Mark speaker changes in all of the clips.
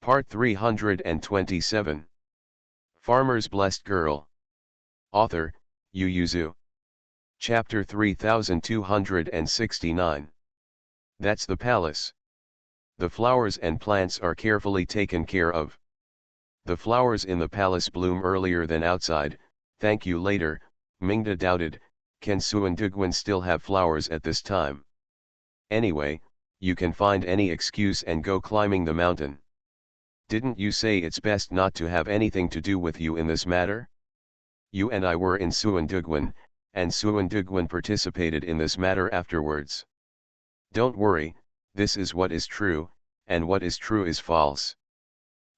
Speaker 1: Part 327. Farmer's Blessed Girl. Author, Yu Yuzu. Chapter 3269. That's the palace. The flowers and plants are carefully taken care of. The flowers in the palace bloom earlier than outside. Thank you later, Mingda doubted. Can Suandugwan still have flowers at this time? Anyway, you can find any excuse and go climbing the mountain. Didn't you say it's best not to have anything to do with you in this matter? You and I were in Suandugwan, and Suandugwan participated in this matter afterwards. Don't worry, this is what is true, and what is true is false.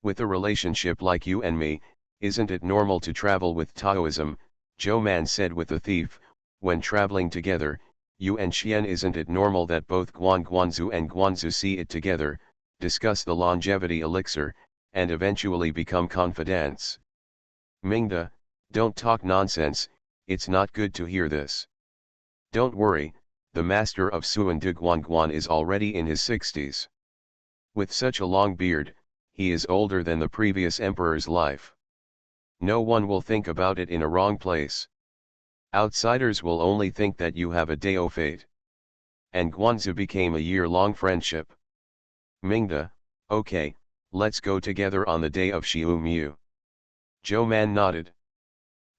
Speaker 1: With a relationship like you and me, isn't it normal to travel with Taoism? Zhou Man said with the thief. When traveling together, you and Xian, isn't it normal that both Guanzu and Guanzu see it together, discuss the longevity elixir, and eventually become confidants? Mingda, don't talk nonsense, it's not good to hear this. Don't worry, the master of Suandugwan is already in his 60s. With such a long beard, he is older than the previous emperor's life. No one will think about it in a wrong place. Outsiders will only think that you have a Dao fate. And Guanzu became a year-long friendship. Mingda, okay, let's go together on the day of Xiu Mu. Zhou Man nodded.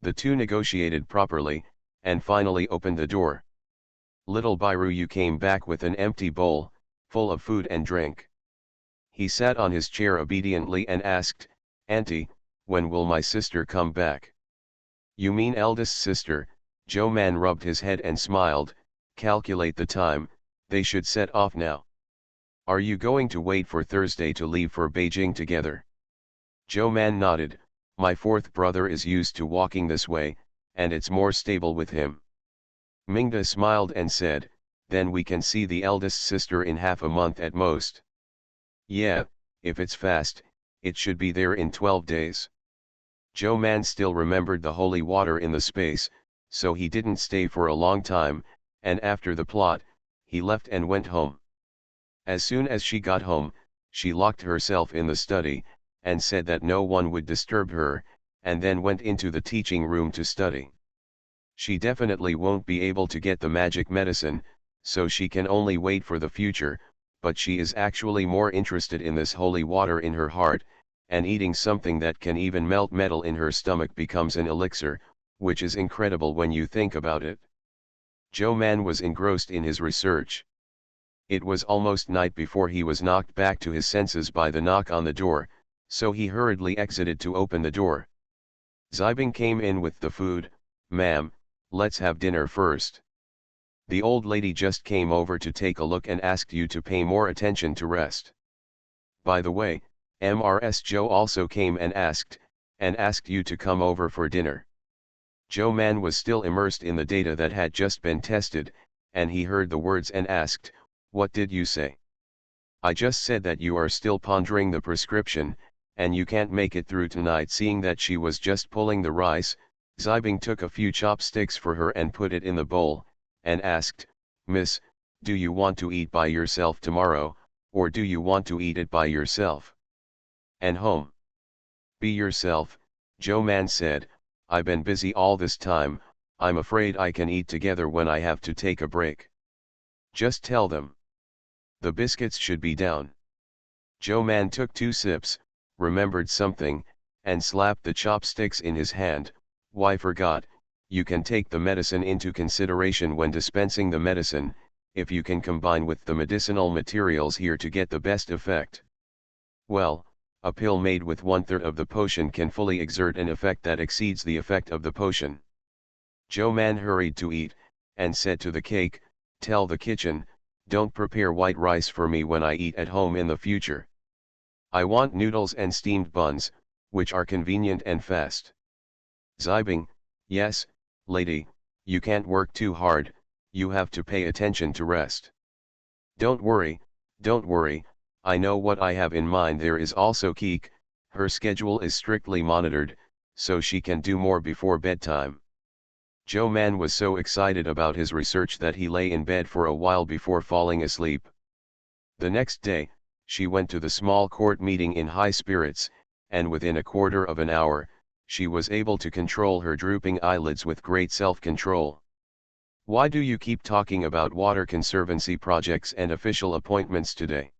Speaker 1: The two negotiated properly, and finally opened the door. Little Bairu came back with an empty bowl, full of food and drink. He sat on his chair obediently and asked, Auntie, when will my sister come back? You mean eldest sister? Zhou Man rubbed his head and smiled. Calculate the time, they should set off now. Are you going to wait for Thursday to leave for Beijing together? Zhou Man nodded. My fourth brother is used to walking this way, and it's more stable with him. Mingda smiled and said, then we can see the eldest sister in half a month at most. Yeah, if it's fast, it should be there in 12 days. Zhou Man still remembered the holy water in the space, so he didn't stay for a long time, and after the plot, he left and went home. As soon as she got home, she locked herself in the study, and said that no one would disturb her, and then went into the teaching room to study. She definitely won't be able to get the magic medicine, so she can only wait for the future, but she is actually more interested in this holy water in her heart, and eating something that can even melt metal in her stomach becomes an elixir, which is incredible when you think about it. Zhou Man was engrossed in his research. It was almost night before he was knocked back to his senses by the knock on the door, so he hurriedly exited to open the door. Zibing came in with the food. Ma'am, let's have dinner first. The old lady just came over to take a look and asked you to pay more attention to rest. By the way, Mrs. Zhou also came and asked you to come over for dinner. Zhou Man was still immersed in the data that had just been tested, and he heard the words and asked, what did you say? I just said that you are still pondering the prescription, and you can't make it through tonight. Seeing that she was just pulling the rice, Zibing took a few chopsticks for her and put it in the bowl, and asked, Miss, do you want to eat by yourself tomorrow, or do you want to eat it by yourself? And home. Be yourself, Zhou Man said, I've been busy all this time, I'm afraid I can eat together when I have to take a break. Just tell them. The biscuits should be down. Zhou Man took 2 sips, remembered something, and slapped the chopsticks in his hand. Why, forgot, you can take the medicine into consideration when dispensing the medicine, if you can combine with the medicinal materials here to get the best effect. Well, a pill made with 1/3 of the potion can fully exert an effect that exceeds the effect of the potion. Zhou Man hurried to eat, and said to the cake, tell the kitchen, don't prepare white rice for me when I eat at home in the future. I want noodles and steamed buns, which are convenient and fast. Zibing, yes, lady, you can't work too hard, you have to pay attention to rest. Don't worry, I know what I have in mind. There is also Keek, her schedule is strictly monitored, so she can do more before bedtime. Zhou Man was so excited about his research that he lay in bed for a while before falling asleep. The next day, she went to the small court meeting in high spirits, and within a quarter of an hour, she was able to control her drooping eyelids with great self-control. "Why do you keep talking about water conservancy projects and official appointments today?"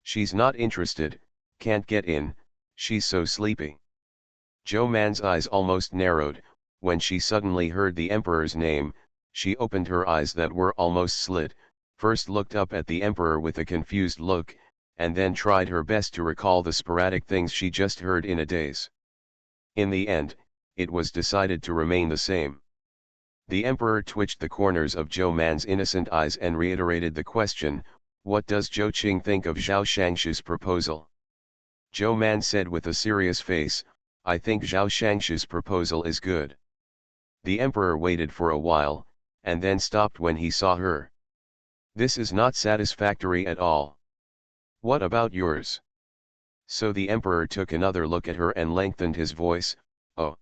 Speaker 1: "She's not interested, can't get in, she's so sleepy." Zhou Man's eyes almost narrowed. When she suddenly heard the emperor's name, she opened her eyes that were almost slit, first looked up at the emperor with a confused look, and then tried her best to recall the sporadic things she just heard in a daze. In the end, it was decided to remain the same. The emperor twitched the corners of Zhou Man's innocent eyes and reiterated the question, "What does Zhou Qing think of Zhao Shangshu's proposal?" Zhou Man said with a serious face, "I think Zhao Shangshu's proposal is good." The emperor waited for a while, and then stopped when he saw her. "This is not satisfactory at all. What about yours?" So the emperor took another look at her and lengthened his voice, "Oh."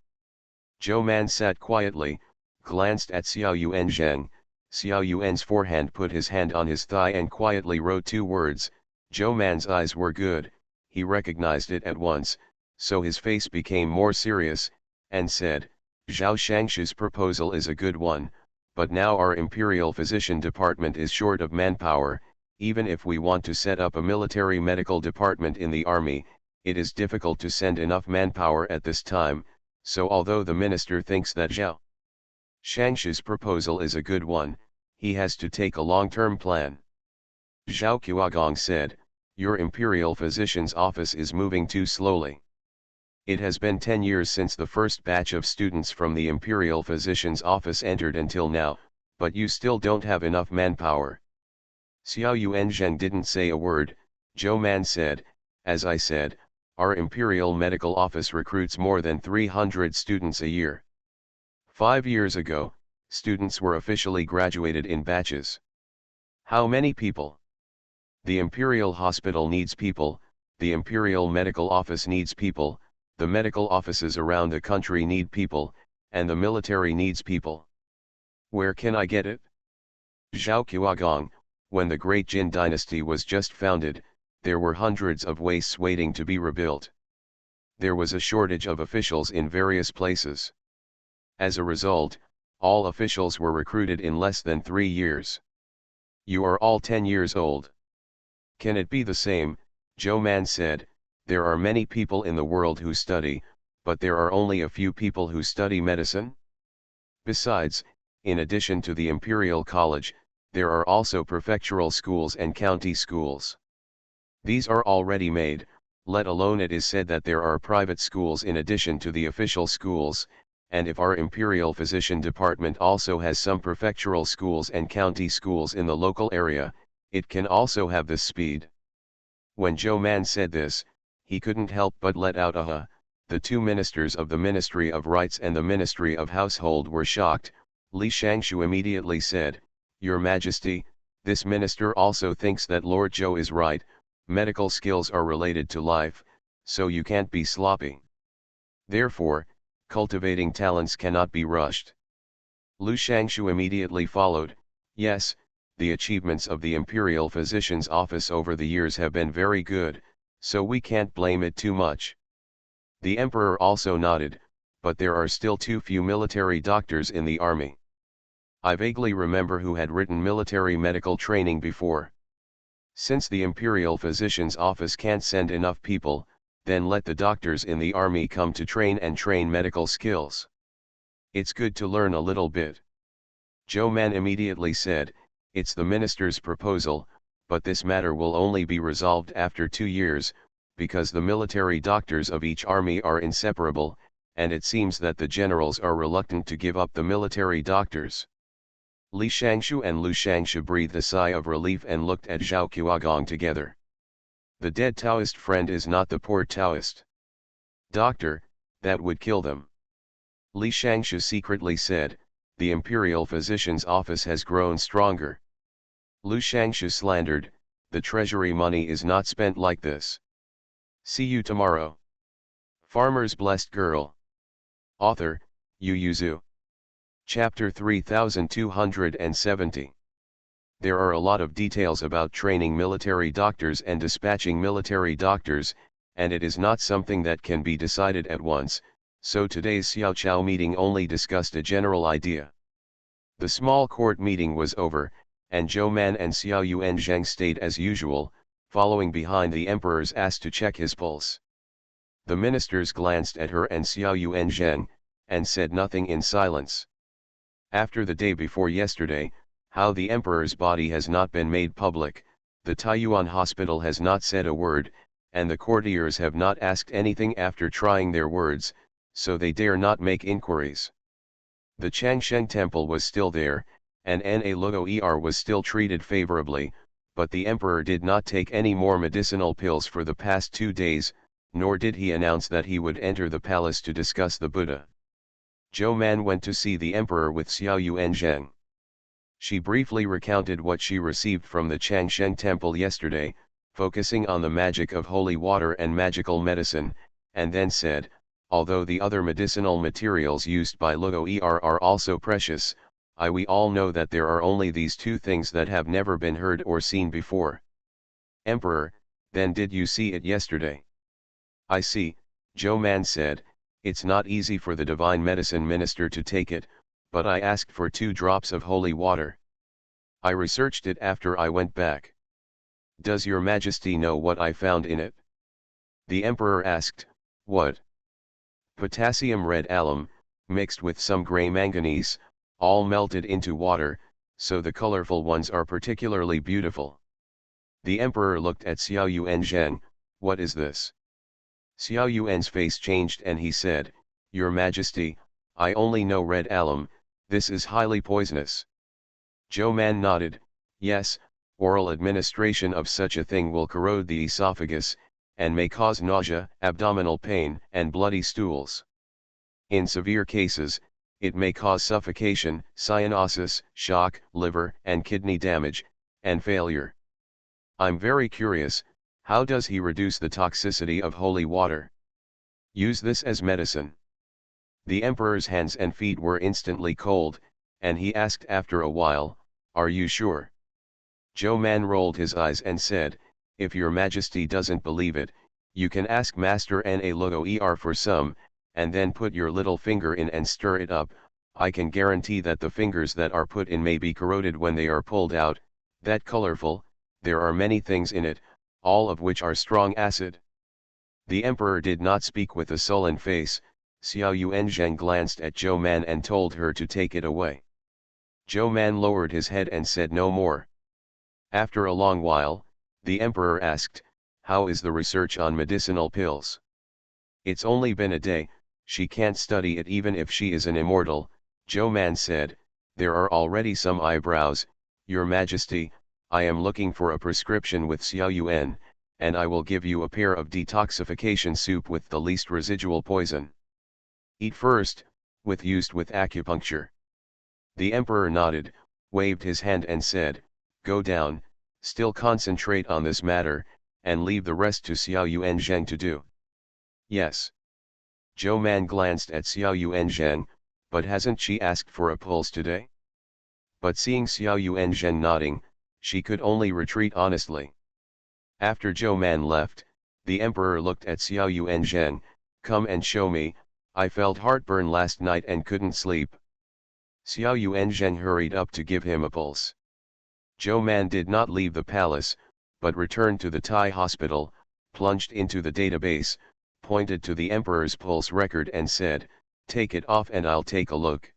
Speaker 1: Zhou Man sat quietly, glanced at Xiao Yuanzheng. Xiao Yuan's forehand put his hand on his thigh and quietly wrote two words. Zhou Man's eyes were good, he recognized it at once, so his face became more serious, and said, "Zhao Shangshu's proposal is a good one, but now our Imperial Physician Department is short of manpower. Even if we want to set up a military medical department in the army, it is difficult to send enough manpower at this time, so although the minister thinks that Zhao Shangshu's proposal is a good one, he has to take a long-term plan." Zhao Qiuagong said, "Your Imperial Physician's office is moving too slowly. It has been 10 years since the first batch of students from the Imperial Physician's office entered until now, but you still don't have enough manpower." Xiao Yuanzheng didn't say a word. Zhou Man said, "As I said, our Imperial Medical Office recruits more than 300 students a year. 5 years ago, students were officially graduated in batches. How many people? The Imperial Hospital needs people, the Imperial Medical Office needs people, the medical offices around the country need people, and the military needs people. Where can I get it?" Zhao Qiuagong, when the Great Jin dynasty was just founded, there were hundreds of wastes waiting to be rebuilt. There was a shortage of officials in various places. As a result, all officials were recruited in less than 3 years. You are all 10 years old. Can it be the same? Zhou Man said, "There are many people in the world who study, but there are only a few people who study medicine. Besides, in addition to the Imperial College, there are also prefectural schools and county schools. These are already made, let alone it is said that there are private schools in addition to the official schools, and if our Imperial Physician Department also has some prefectural schools and county schools in the local area, it can also have this speed." When Zhou Man said this, he couldn't help but let out a "huh." The two ministers of the Ministry of Rights and the Ministry of Household were shocked. Li Shangshu immediately said, "Your Majesty, this minister also thinks that Lord Zhou is right, medical skills are related to life, so you can't be sloppy. Therefore, cultivating talents cannot be rushed." Lu Shangshu immediately followed, "Yes, the achievements of the Imperial Physician's Office over the years have been very good, so we can't blame it too much." The emperor also nodded, "But there are still too few military doctors in the army. I vaguely remember who had written military medical training before. Since the Imperial Physician's Office can't send enough people, then let the doctors in the army come to train and train medical skills. It's good to learn a little bit." Zhou Man immediately said, "It's the minister's proposal, but this matter will only be resolved after 2 years, because the military doctors of each army are inseparable, and it seems that the generals are reluctant to give up the military doctors." Li Shangshu and Lu Shangshu breathed a sigh of relief and looked at Zhao Qiuagong together. The dead Taoist friend is not the poor Taoist. "Doctor, that would kill them." Li Shangshu secretly said, "The Imperial Physician's Office has grown stronger." Lu Shangshu slandered, "The treasury money is not spent like this." See you tomorrow. Farmer's Blessed Girl. Author, Yu Yuzu. Chapter 3270. There are a lot of details about training military doctors and dispatching military doctors, and it is not something that can be decided at once, so today's Xiaoqiao meeting only discussed a general idea. The small court meeting was over, and Zhou Man and Xiao Yuanzheng stayed as usual, following behind the emperor's ass to check his pulse. The ministers glanced at her and Xiao Yuanzheng, and said nothing in silence. After the day before yesterday, how the emperor's body has not been made public, the Taiyuan hospital has not said a word, and the courtiers have not asked anything after trying their words, so they dare not make inquiries. The Changsheng temple was still there, and Na Luo Er was still treated favorably, but the emperor did not take any more medicinal pills for the past 2 days, nor did he announce that he would enter the palace to discuss the Buddha. Zhou Man went to see the emperor with Xiao Yuanzheng. She briefly recounted what she received from the Changsheng temple yesterday, focusing on the magic of holy water and magical medicine, and then said, although the other medicinal materials used by Luo Er are also precious, we all know that there are only these 2 things that have never been heard or seen before. Emperor, then did you see it yesterday? I see, Zhou Man said, it's not easy for the divine medicine minister to take it, but I asked for 2 drops of holy water. I researched it after I went back. Does your majesty know what I found in it? The emperor asked, what? Potassium red alum, mixed with some gray manganese, all melted into water, so the colorful ones are particularly beautiful. The emperor looked at Xiao Yuanzheng, what is this? Xiao Yuan's face changed and he said, Your Majesty, I only know red alum, this is highly poisonous. Zhou Man nodded, yes, oral administration of such a thing will corrode the esophagus, and may cause nausea, abdominal pain, and bloody stools. In severe cases, it may cause suffocation, cyanosis, shock, liver and kidney damage, and failure. I'm very curious, how does he reduce the toxicity of holy water? Use this as medicine. The emperor's hands and feet were instantly cold, and he asked after a while, are you sure? Zhou Man rolled his eyes and said, if your majesty doesn't believe it, you can ask Master Na Luo Er for some, and then put your little finger in and stir it up. I can guarantee that the fingers that are put in may be corroded when they are pulled out. That colorful, there are many things in it, all of which are strong acid. The emperor did not speak with a sullen face. Xiao Yuanzheng glanced at Zhou Man and told her to take it away. Zhou Man lowered his head and said no more. After a long while, the emperor asked, how is the research on medicinal pills? It's only been a day, she can't study it even if she is an immortal, Zhou Man said, there are already some eyebrows, your majesty, I am looking for a prescription with Xiao Yuan, and I will give you a pair of detoxification soup with the least residual poison. Eat first, used with acupuncture. The emperor nodded, waved his hand and said, go down, still concentrate on this matter, and leave the rest to Xiao Yuanzheng to do. Yes. Zhou Man glanced at Xiao Yuanzheng, but hasn't she asked for a pulse today? But seeing Xiao Yuanzheng nodding, she could only retreat honestly. After Zhou Man left, the emperor looked at Xiao Yuanzheng, come and show me, I felt heartburn last night and couldn't sleep. Xiao Yuanzheng hurried up to give him a pulse. Zhou Man did not leave the palace, but returned to the Tai hospital, plunged into the database, pointed to the emperor's pulse record and said, take it off and I'll take a look.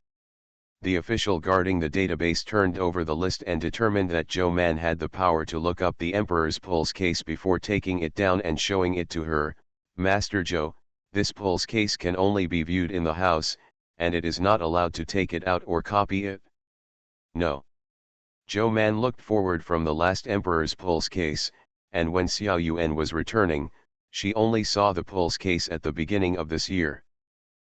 Speaker 1: The official guarding the database turned over the list and determined that Zhou Man had the power to look up the emperor's pulse case before taking it down and showing it to her. Master Zhou, this pulse case can only be viewed in the house, and it is not allowed to take it out or copy it. No. Zhou Man looked forward from the last emperor's pulse case, and when Xiao Yuan was returning, she only saw the pulse case at the beginning of this year.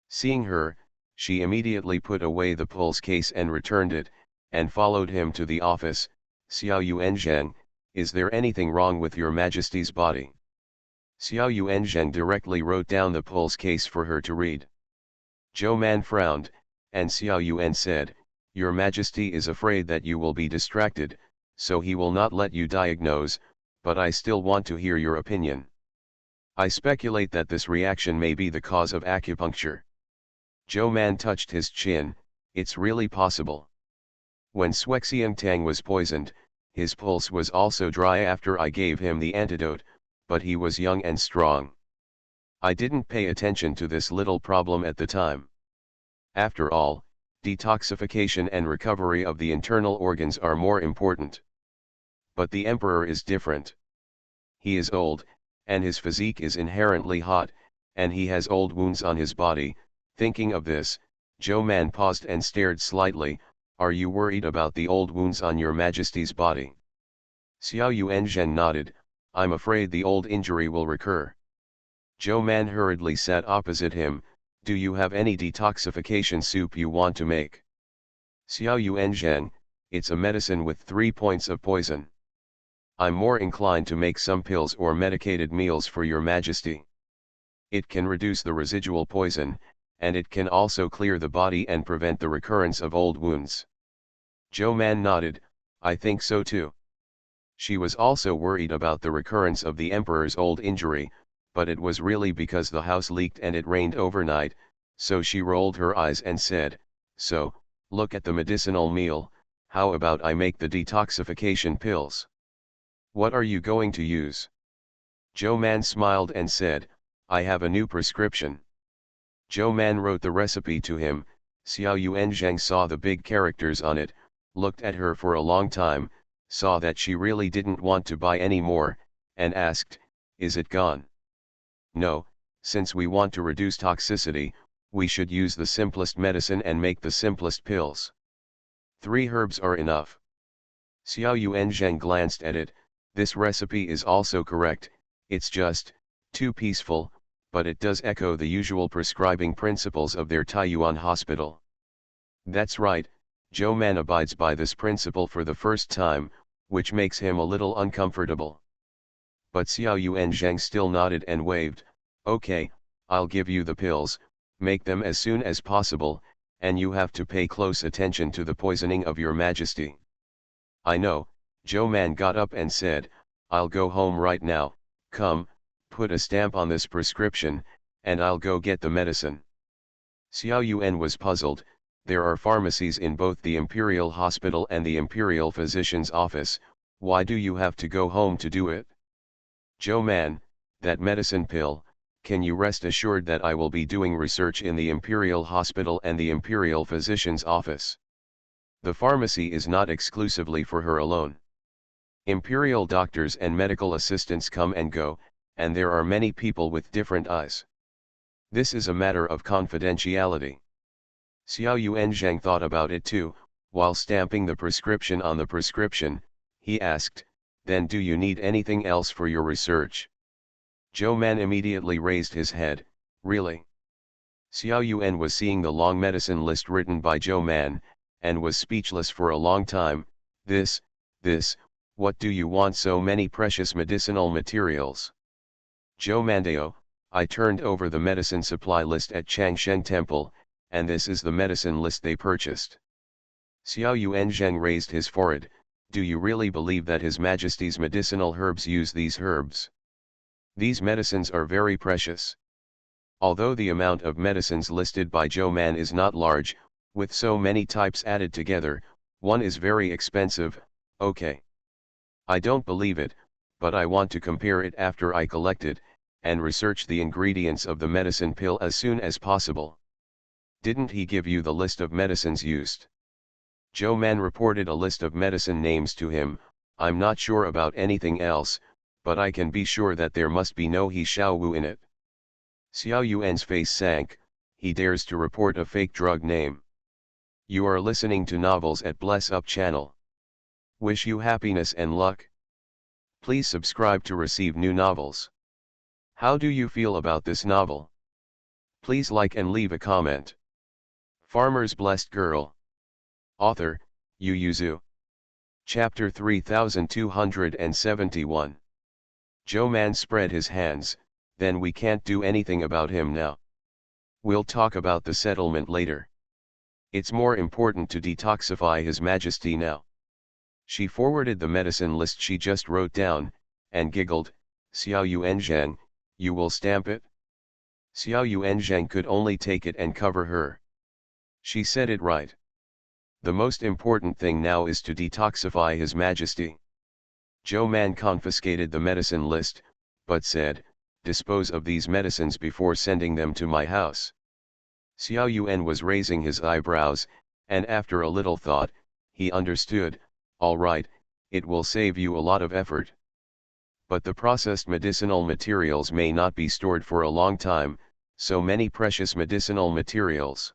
Speaker 1: Seeing her, she immediately put away the pulse case and returned it, and followed him to the office. Xiao Yuanzheng, is there anything wrong with your majesty's body? Xiao Yuanzheng directly wrote down the pulse case for her to read. Zhou Man frowned, and Xiao Yuan said, your majesty is afraid that you will be distracted, so he will not let you diagnose, but I still want to hear your opinion. I speculate that this reaction may be the cause of acupuncture. Zhou Man touched his chin. It's really possible. When Tang was poisoned, his pulse was also dry after I gave him the antidote, but he was young and strong. I didn't pay attention to this little problem at the time. After all, detoxification and recovery of the internal organs are more important. But the emperor is different. He is old, and his physique is inherently hot, and he has old wounds on his body. Thinking of this, Zhou Man paused and stared slightly. Are you worried about the old wounds on your Majesty's body? Xiao Yuanzheng nodded. I'm afraid the old injury will recur. Zhou Man hurriedly sat opposite him. Do you have any detoxification soup you want to make? Xiao Yuanzheng, it's a medicine with 3 points of poison. I'm more inclined to make some pills or medicated meals for your Majesty. It can reduce the residual poison, and it can also clear the body and prevent the recurrence of old wounds. Zhou Man nodded. I think so too. She was also worried about the recurrence of the emperor's old injury, but it was really because the house leaked and it rained overnight, so she rolled her eyes and said, so, look at the medicinal meal, how about I make the detoxification pills? What are you going to use? Zhou Man smiled and said, I have a new prescription. Zhou Man wrote the recipe to him. Xiao Yuanzheng saw the big characters on it, looked at her for a long time, saw that she really didn't want to buy any more, and asked, is it gone? No, since we want to reduce toxicity, we should use the simplest medicine and make the simplest pills. 3 herbs are enough. Xiao Yuanzheng glanced at it. This recipe is also correct, it's just too peaceful, but it does echo the usual prescribing principles of their Taiyuan hospital. That's right, Zhou Man abides by this principle for the first time, which makes him a little uncomfortable. But Xiao Yuanzheng still nodded and waved. Okay, I'll give you the pills, make them as soon as possible, and you have to pay close attention to the poisoning of your Majesty. I know. Zhou Man got up and said, I'll go home right now. Come, put a stamp on this prescription, and I'll go get the medicine. Xiao Yuan was puzzled. There are pharmacies in both the Imperial Hospital and the Imperial Physician's Office. Why do you have to go home to do it? Zhou Man, that medicine pill, can you rest assured that I will be doing research in the Imperial Hospital and the Imperial Physician's Office? The pharmacy is not exclusively for her alone. Imperial doctors and medical assistants come and go, and there are many people with different eyes. This is a matter of confidentiality. Xiao Yuanzheng thought about it too. While stamping the prescription on the prescription, he asked, then do you need anything else for your research? Zhou Man immediately raised his head. Really? Xiao Yuan was seeing the long medicine list written by Zhou Man, and was speechless for a long time. This, what do you want so many precious medicinal materials? Zhou Mandao, I turned over the medicine supply list at Changshen Temple, and this is the medicine list they purchased. Xiao Yuanzheng raised his forehead. Do you really believe that His Majesty's medicinal herbs use these herbs? These medicines are very precious. Although the amount of medicines listed by Zhou Man is not large, with so many types added together, one is very expensive. Okay. I don't believe it, but I want to compare it after I collect it, and research the ingredients of the medicine pill as soon as possible. Didn't he give you the list of medicines used? Zhou Man reported a list of medicine names to him. I'm not sure about anything else, but I can be sure that there must be no He Xiao Wu in it. Xiao Yuan's face sank. He dares to report a fake drug name. You are listening to Novels at Bless Up channel. Wish you happiness and luck. Please subscribe to receive new novels. How do you feel about this novel? Please like and leave a comment. Farmer's Blessed Girl. Author, Yu Yuzu. Chapter 3271. Zhou Man spread his hands. Then we can't do anything about him now. We'll talk about the settlement later. It's more important to detoxify His Majesty now. She forwarded the medicine list she just wrote down, and giggled, "Xiao Yuanzhang, you will stamp it?" Xiao Yuanzhang could only take it and cover her. She said it right. The most important thing now is to detoxify His Majesty. Zhou Man confiscated the medicine list, but said, "Dispose of these medicines before sending them to my house." Xiao Yuan was raising his eyebrows, and after a little thought, he understood, "All right, it will save you a lot of effort. But the processed medicinal materials may not be stored for a long time, so many precious medicinal materials."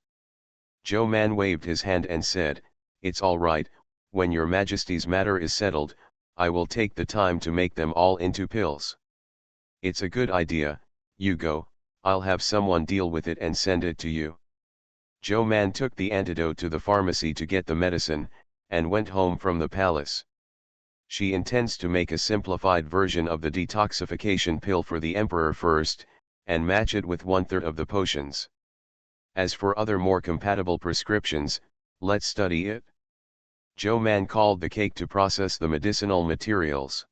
Speaker 1: Zhou Man waved his hand and said, "It's all right, when your Majesty's matter is settled, I will take the time to make them all into pills." "It's a good idea, you go, I'll have someone deal with it and send it to you." Zhou Man took the antidote to the pharmacy to get the medicine, and went home from the palace. She intends to make a simplified version of the detoxification pill for the emperor first, and match it with 1/3 of the potions. As for other more compatible prescriptions, let's study it. Zhou Man called the cake to process the medicinal materials.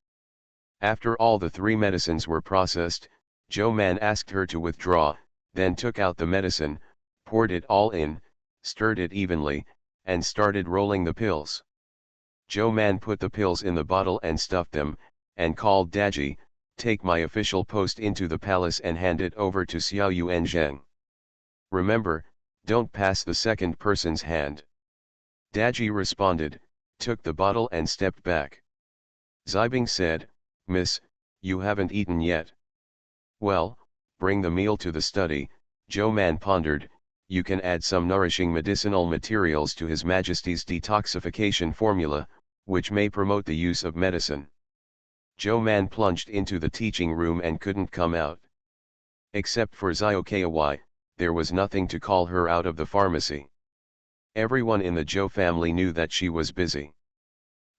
Speaker 1: After all the 3 medicines were processed, Zhou Man asked her to withdraw, then took out the medicine, poured it all in, stirred it evenly, and started rolling the pills. Zhou Man put the pills in the bottle and stuffed them, and called Daji, "Take my official post into the palace and hand it over to Xiao Yuanzhang. Remember, don't pass the second person's hand." Daji responded, took the bottle and stepped back. Zibing said, "Miss, you haven't eaten yet." "Well, bring the meal to the study." Zhou Man pondered, "You can add some nourishing medicinal materials to His Majesty's detoxification formula, which may promote the use of medicine." Zhou Man plunged into the teaching room and couldn't come out. Except for Xiao Kai, there was nothing to call her out of the pharmacy. Everyone in the Zhou family knew that she was busy.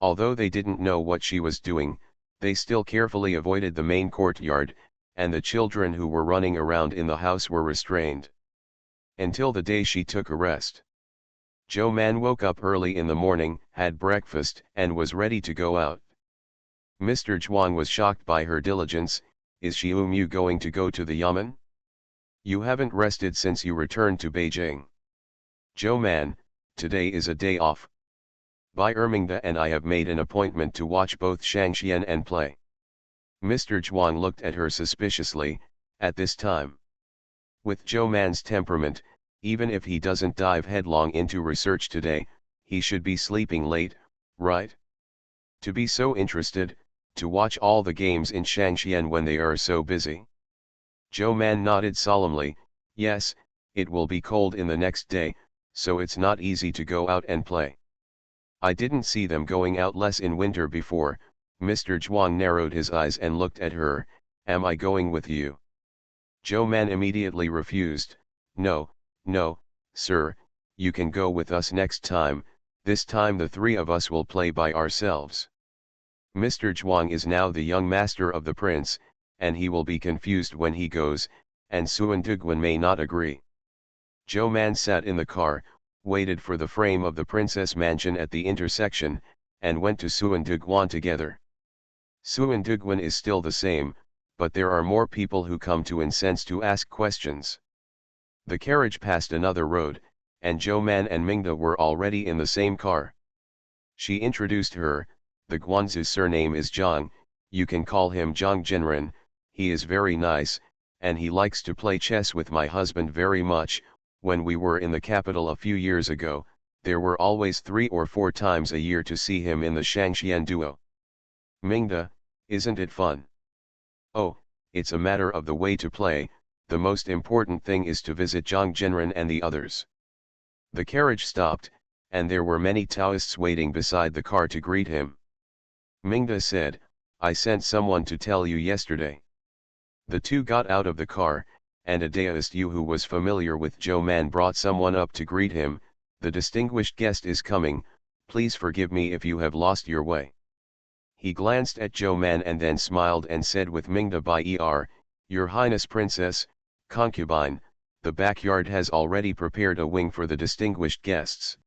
Speaker 1: Although they didn't know what she was doing, they still carefully avoided the main courtyard, and the children who were running around in the house were restrained. Until the day she took a rest. Zhou Man woke up early in the morning, had breakfast, and was ready to go out. Mr. Zhuang was shocked by her diligence. "Is Xiaomu going to go to the Yamen? You haven't rested since you returned to Beijing." "Zhou Man, today is a day off. Bai Ermingda and I have made an appointment to watch both Shangxian and play." Mr. Zhuang looked at her suspiciously. At this time? With Zhou Man's temperament, even if he doesn't dive headlong into research today, he should be sleeping late, right? To be so interested, to watch all the games in Shangxian when they are so busy? Zhou Man nodded solemnly. "Yes, it will be cold in the next day, so it's not easy to go out and play. I didn't see them going out less in winter before." Mr. Zhuang narrowed his eyes and looked at her. "Am I going with you?" Zhou Man immediately refused. No, sir, you can go with us next time. This time the 3 of us will play by ourselves. Mr. Zhuang is now the young master of the prince, and he will be confused when he goes, and Suan Duguan may not agree." Zhou Man sat in the car, waited for the frame of the princess mansion at the intersection, and went to Suan Duguan together. Suan Duguan is still the same, but there are more people who come to incense to ask questions. The carriage passed another road, and Zhou Man and Mingda were already in the same car. She introduced her. "The Guanzu's surname is Zhang, you can call him Zhang Zhenren. He is very nice, and he likes to play chess with my husband very much. When we were in the capital a few years ago, there were always 3 or 4 times a year to see him in the Shangxian duo." "Mingda, isn't it fun?" "Oh, it's a matter of the way to play. The most important thing is to visit Zhang Zhenren and the others." The carriage stopped, and there were many Taoists waiting beside the car to greet him. Mingda said, "I sent someone to tell you yesterday." The 2 got out of the car, and a Taoist Yu who was familiar with Zhou Man brought someone up to greet him. "The distinguished guest is coming, please forgive me if you have lost your way." He glanced at Zhou Man and then smiled and said with Mingda by "Your Highness Princess, concubine, the backyard has already prepared a wing for the distinguished guests.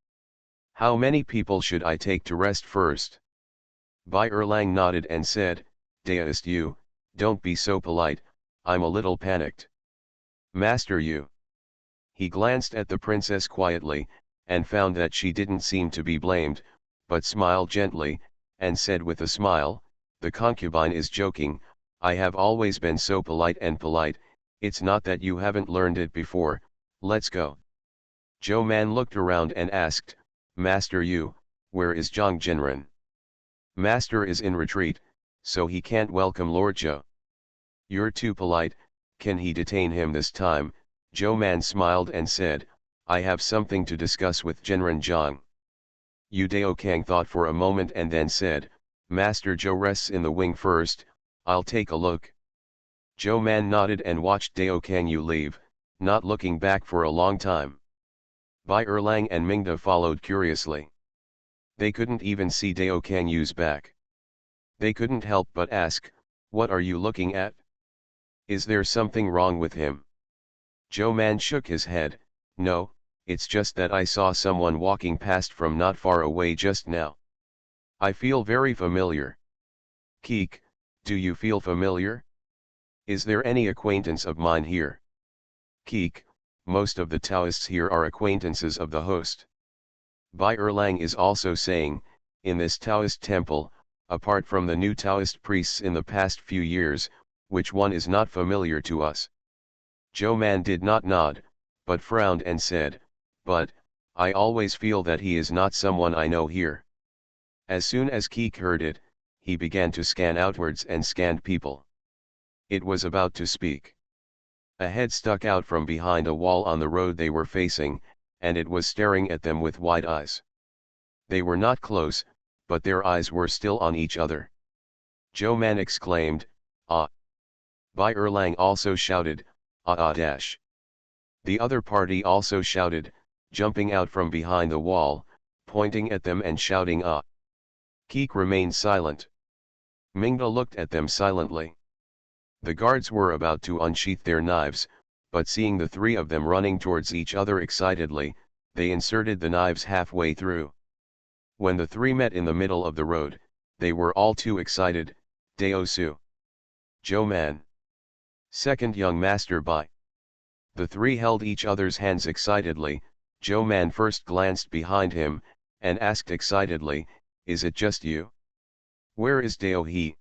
Speaker 1: How many people should I take to rest first?" Bai Erlang nodded and said, Deist you, don't be so polite, I'm a little panicked. Master you. He glanced at the princess quietly, and found that she didn't seem to be blamed, but smiled gently, and said with a smile, the concubine is joking, I have always been so polite and polite, it's not that you haven't learned it before, let's go. Zhou Man looked around and asked, Master you, where is Zhang Jinren? Master is in retreat, so he can't welcome Lord Zhou. You're too polite, can he detain him this time? Zhou Man smiled and said, I have something to discuss with Jinren Zhang. Yu Dao Kang thought for a moment and then said, Master Zhou rests in the wing first, I'll take a look. Zhou Man nodded and watched Dao Kang Yu leave, not looking back for a long time. Bai Erlang and Mingda followed curiously. They couldn't even see Dao Kang Yu's back. They couldn't help but ask, what are you looking at? Is there something wrong with him? Zhou Man shook his head, no, it's just that I saw someone walking past from not far away just now. I feel very familiar. Keek, do you feel familiar? Is there any acquaintance of mine here? Keek, most of the Taoists here are acquaintances of the host. Bai Erlang is also saying, in this Taoist temple, apart from the new Taoist priests in the past few years, which one is not familiar to us? Zhou Man did not nod, but frowned and said, but, I always feel that he is not someone I know here. As soon as Keek heard it, he began to scan outwards and scanned people. It was about to speak. A head stuck out from behind a wall on the road they were facing, and it was staring at them with wide eyes. They were not close, but their eyes were still on each other. Zhou Man exclaimed, ah! Bai Erlang also shouted, ah ah dash. The other party also shouted, jumping out from behind the wall, pointing at them and shouting ah. Keek remained silent. Mingda looked at them silently. The guards were about to unsheath their knives, but seeing the three of them running towards each other excitedly, they inserted the knives halfway through. When the three met in the middle of the road, they were all too excited, Dao Su. Zhou Man. Second young master Bai. The three held each other's hands excitedly. Zhou Man first glanced behind him, and asked excitedly, is it just you? Where is Dao He?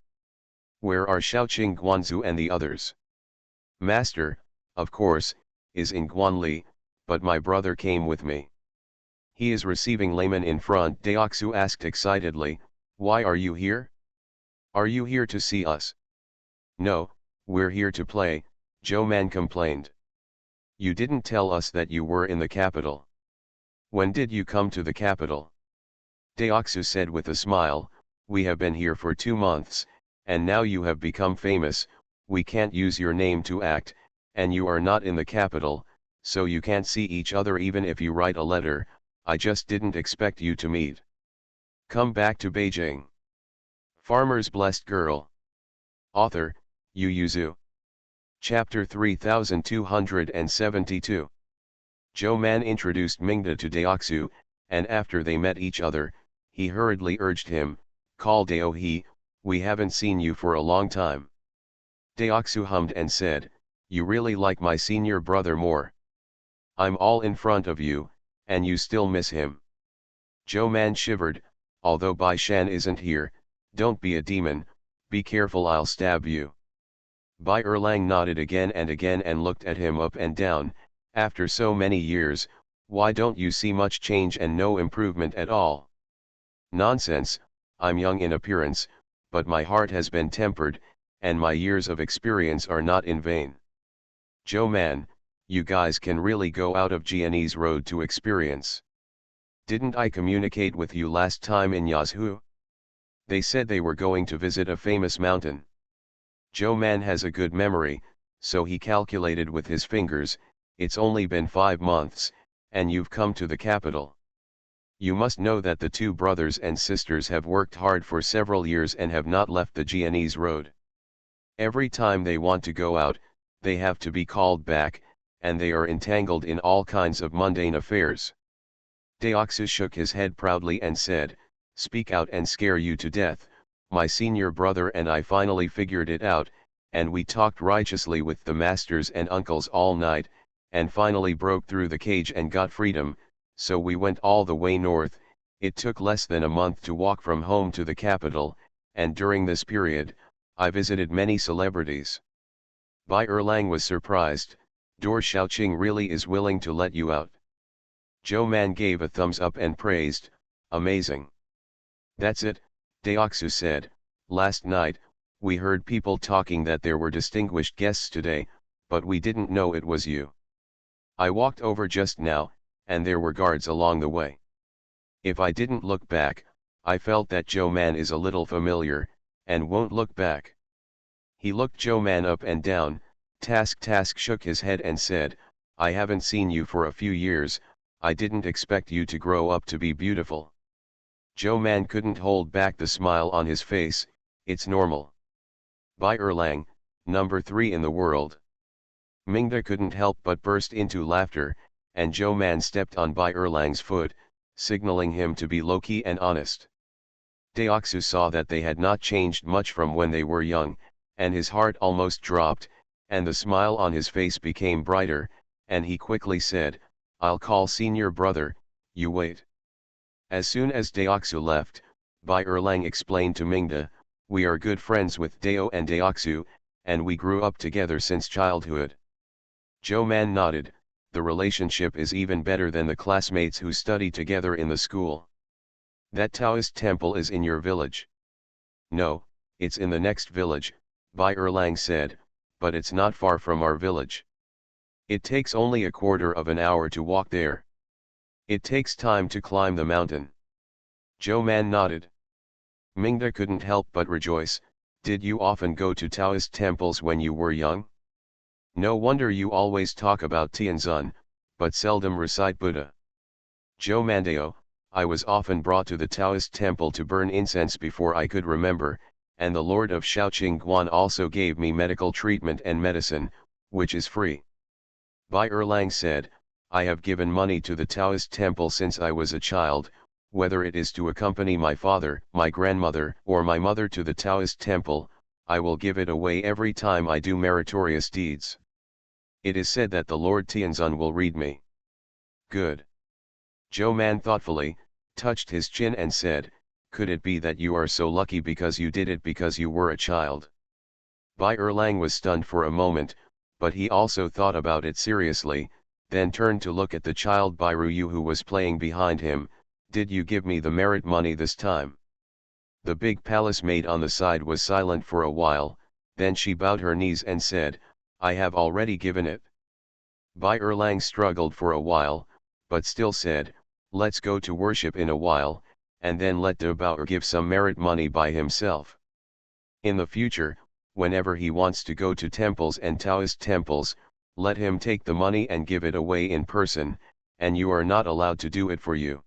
Speaker 1: Where are Shaoqing Guanzu and the others? Master, of course, is in Guanli, but my brother came with me. He is receiving layman in front. Daoxu asked excitedly, why are you here? Are you here to see us? No, we're here to play, Zhou Man complained. You didn't tell us that you were in the capital. When did you come to the capital? Daoxu said with a smile, we have been here for 2 months, and now you have become famous, we can't use your name to act, and you are not in the capital, so you can't see each other even if you write a letter, I just didn't expect you to meet. Come back to Beijing. Farmer's Blessed Girl. Author, Yu Yuzu. Chapter 3272. Zhou Man introduced Mingda to Daoxu, and after they met each other, he hurriedly urged him, call Dao He, we haven't seen you for a long time. Daoxu hummed and said, you really like my senior brother more. I'm all in front of you, and you still miss him. Zhou Man shivered, although Bai Shan isn't here, don't be a demon, be careful I'll stab you. Bai Erlang nodded again and looked at him up and down, after so many years, why don't you see much change and no improvement at all? Nonsense, I'm young in appearance, but my heart has been tempered, and my years of experience are not in vain. Zhou Man, you guys can really go out of Jianese road to experience. Didn't I communicate with you last time in Yazhu? They said they were going to visit a famous mountain. Zhou Man has a good memory, so he calculated with his fingers, it's only been 5 months, and you've come to the capital. You must know that the 2 brothers and sisters have worked hard for several years and have not left the Jianese road. Every time they want to go out, they have to be called back, and they are entangled in all kinds of mundane affairs. Daoxu shook his head proudly and said, speak out and scare you to death, My senior brother and I finally figured it out, and we talked righteously with the masters and uncles all night, and finally broke through the cage and got freedom, so we went all the way north. It took less than a month to walk from home to the capital, and during this period, I visited many celebrities. Bai Erlang was surprised. Dor Xiaoqing really is willing to let you out. Zhou Man gave a thumbs up and praised, amazing. That's it, Deoxu said. Last night, we heard people talking that there were distinguished guests today, but we didn't know it was you. I walked over just now, and there were guards along the way. If I didn't look back, I felt that Zhou Man is a little familiar, and won't look back. He looked Zhou Man up and down. Task shook his head and said, I haven't seen you for a few years, I didn't expect you to grow up to be beautiful. Zhou Man couldn't hold back the smile on his face. It's normal. Bai Erlang, number 3 in the world. Mingda couldn't help but burst into laughter, and Zhou Man stepped on Bai Erlang's foot, signaling him to be low-key and honest. Deoxu saw that they had not changed much from when they were young, and his heart almost dropped, and the smile on his face became brighter, and he quickly said, I'll call senior brother, you wait. As soon as Deoxu left, Bai Erlang explained to Mingda, we are good friends with Deo and Deoxu, and we grew up together since childhood. Zhou Man nodded, the relationship is even better than the classmates who study together in the school. That Taoist temple is in your village. No, it's in the next village, Bai Erlang said, but it's not far from our village. It takes only a quarter of an hour to walk there. It takes time to climb the mountain. Zhou Man nodded. Mingda couldn't help but rejoice. Did you often go to Taoist temples when you were young? No wonder you always talk about Tianzun, but seldom recite Buddha. Zhou Mandeo, I was often brought to the Taoist temple to burn incense before I could remember, and the Lord of Shaoqing Guan also gave me medical treatment and medicine, which is free. Bai Erlang said, I have given money to the Taoist temple since I was a child, whether it is to accompany my father, my grandmother, or my mother to the Taoist temple, I will give it away every time I do meritorious deeds. It is said that the Lord Tianzun will read me. Good. Zhou Man thoughtfully, touched his chin and said, could it be that you are so lucky because you did it because you were a child? Bai Erlang was stunned for a moment, but he also thought about it seriously, then turned to look at the child Bai Ruyu who was playing behind him. Did you give me the merit money this time? The big palace maid on the side was silent for a while, then she bowed her knees and said, I have already given it. Bai Erlang struggled for a while, but still said, let's go to worship in a while, and then let De Bauer give some merit money by himself. In the future, whenever he wants to go to temples and Taoist temples, let him take the money and give it away in person, and you are not allowed to do it for you.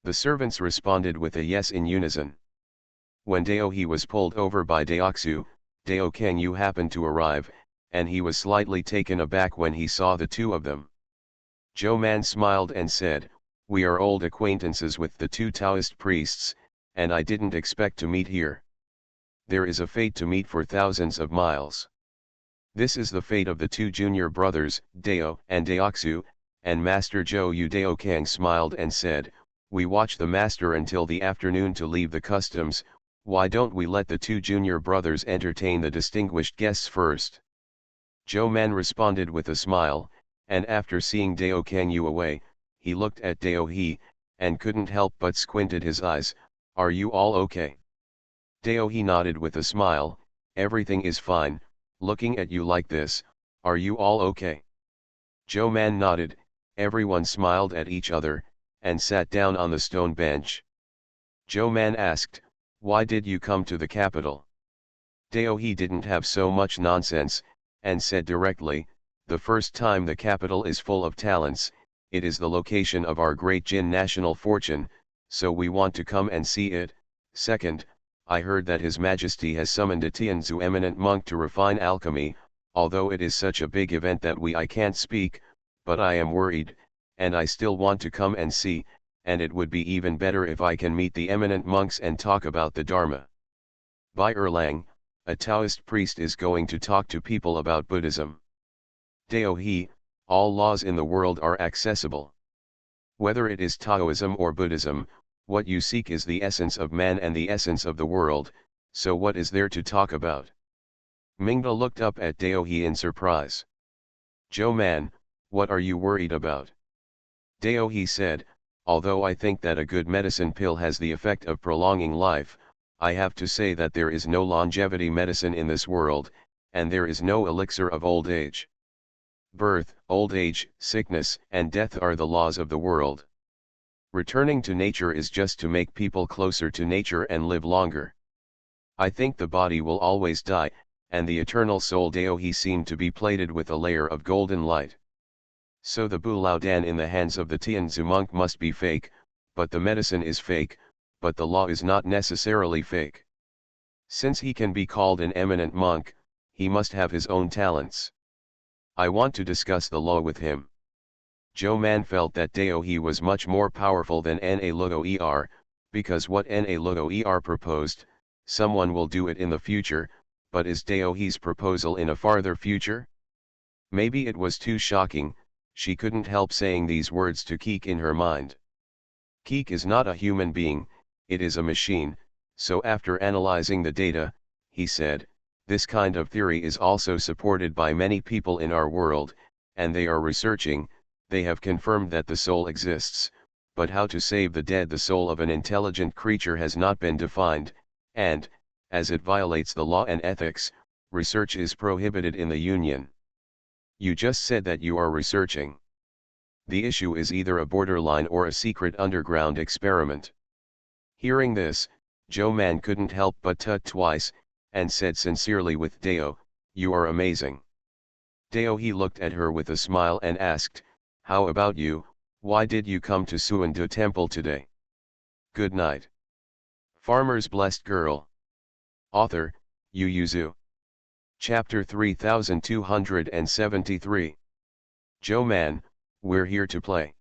Speaker 1: The servants responded with a yes in unison. When Dao He was pulled over by Deoxu, Dao Kang Yu happened to arrive, and he was slightly taken aback when he saw the two of them. Zhou Man smiled and said, we are old acquaintances with the two Taoist priests, and I didn't expect to meet here. There is a fate to meet for thousands of miles. This is the fate of the two junior brothers, Dao and Deoxu, and Master Zhou Yu. Dao Kang smiled and said, we watch the master until the afternoon to leave the customs, why don't we let the two junior brothers entertain the distinguished guests first? Zhou Man responded with a smile, and after seeing Dao Kang Yu away, he looked at Dao He, and couldn't help but squinted his eyes. Are you all okay? Dao He nodded with a smile, everything is fine, looking at you like this, are you all okay? Zhou Man nodded, everyone smiled at each other, and sat down on the stone bench. Zhou Man asked, why did you come to the capital? Dao He didn't have so much nonsense, and said directly, the first time the capital is full of talents, it is the location of our great Jin national fortune, so we want to come and see it. Second, I heard that His Majesty has summoned a Tianzu eminent monk to refine alchemy, although it is such a big event that I can't speak, but I am worried, and I still want to come and see, and it would be even better if I can meet the eminent monks and talk about the Dharma. Bai Erlang, a Taoist priest is going to talk to people about Buddhism. Dao He, all laws in the world are accessible. Whether it is Taoism or Buddhism, what you seek is the essence of man and the essence of the world, so what is there to talk about? Mingda looked up at Dao He in surprise. Joe man, what are you worried about? Dao He said, although I think that a good medicine pill has the effect of prolonging life, I have to say that there is no longevity medicine in this world, and there is no elixir of old age. Birth, old age, sickness, and death are the laws of the world. Returning to nature is just to make people closer to nature and live longer. I think the body will always die, and the eternal soul Dao He seemed to be plated with a layer of golden light. So the Bu Lao Dan in the hands of the Tianzi monk must be fake, but the medicine is fake, but the law is not necessarily fake. Since he can be called an eminent monk, he must have his own talents. I want to discuss the law with him. Joe Man felt that Dao He was much more powerful than Na Logo Er, because what Na Logo Er proposed, someone will do it in the future, but is Dao He's proposal in a farther future? Maybe it was too shocking. She couldn't help saying these words to Keek in her mind. Keek is not a human being, it is a machine, so after analyzing the data, he said, this kind of theory is also supported by many people in our world, and they are researching, they have confirmed that the soul exists, but how to save the dead, the soul of an intelligent creature has not been defined, and, as it violates the law and ethics, research is prohibited in the Union. You just said that you are researching. The issue is either a borderline or a secret underground experiment. Hearing this, Joe Man couldn't help but tut twice, and said sincerely with Dao, you are amazing. Dao He looked at her with a smile and asked, how about you, why did you come to Suandu Temple today? Good night. Farmer's Blessed Girl. Author, Yu Yuzu. Chapter 3273. Joe Man, we're here to play.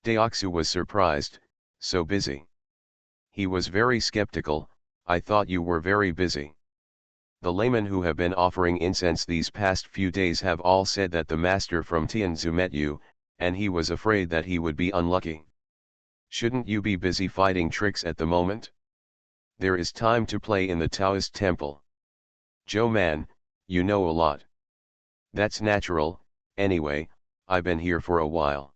Speaker 1: Daoxu was surprised, so busy. He was very skeptical, I thought you were very busy. The laymen who have been offering incense these past few days have all said that the master from Tianzu met you, and he was afraid that he would be unlucky. Shouldn't you be busy fighting tricks at the moment? There is time to play in the Taoist temple. Joe Man, you know a lot. That's natural, anyway, I've been here for a while.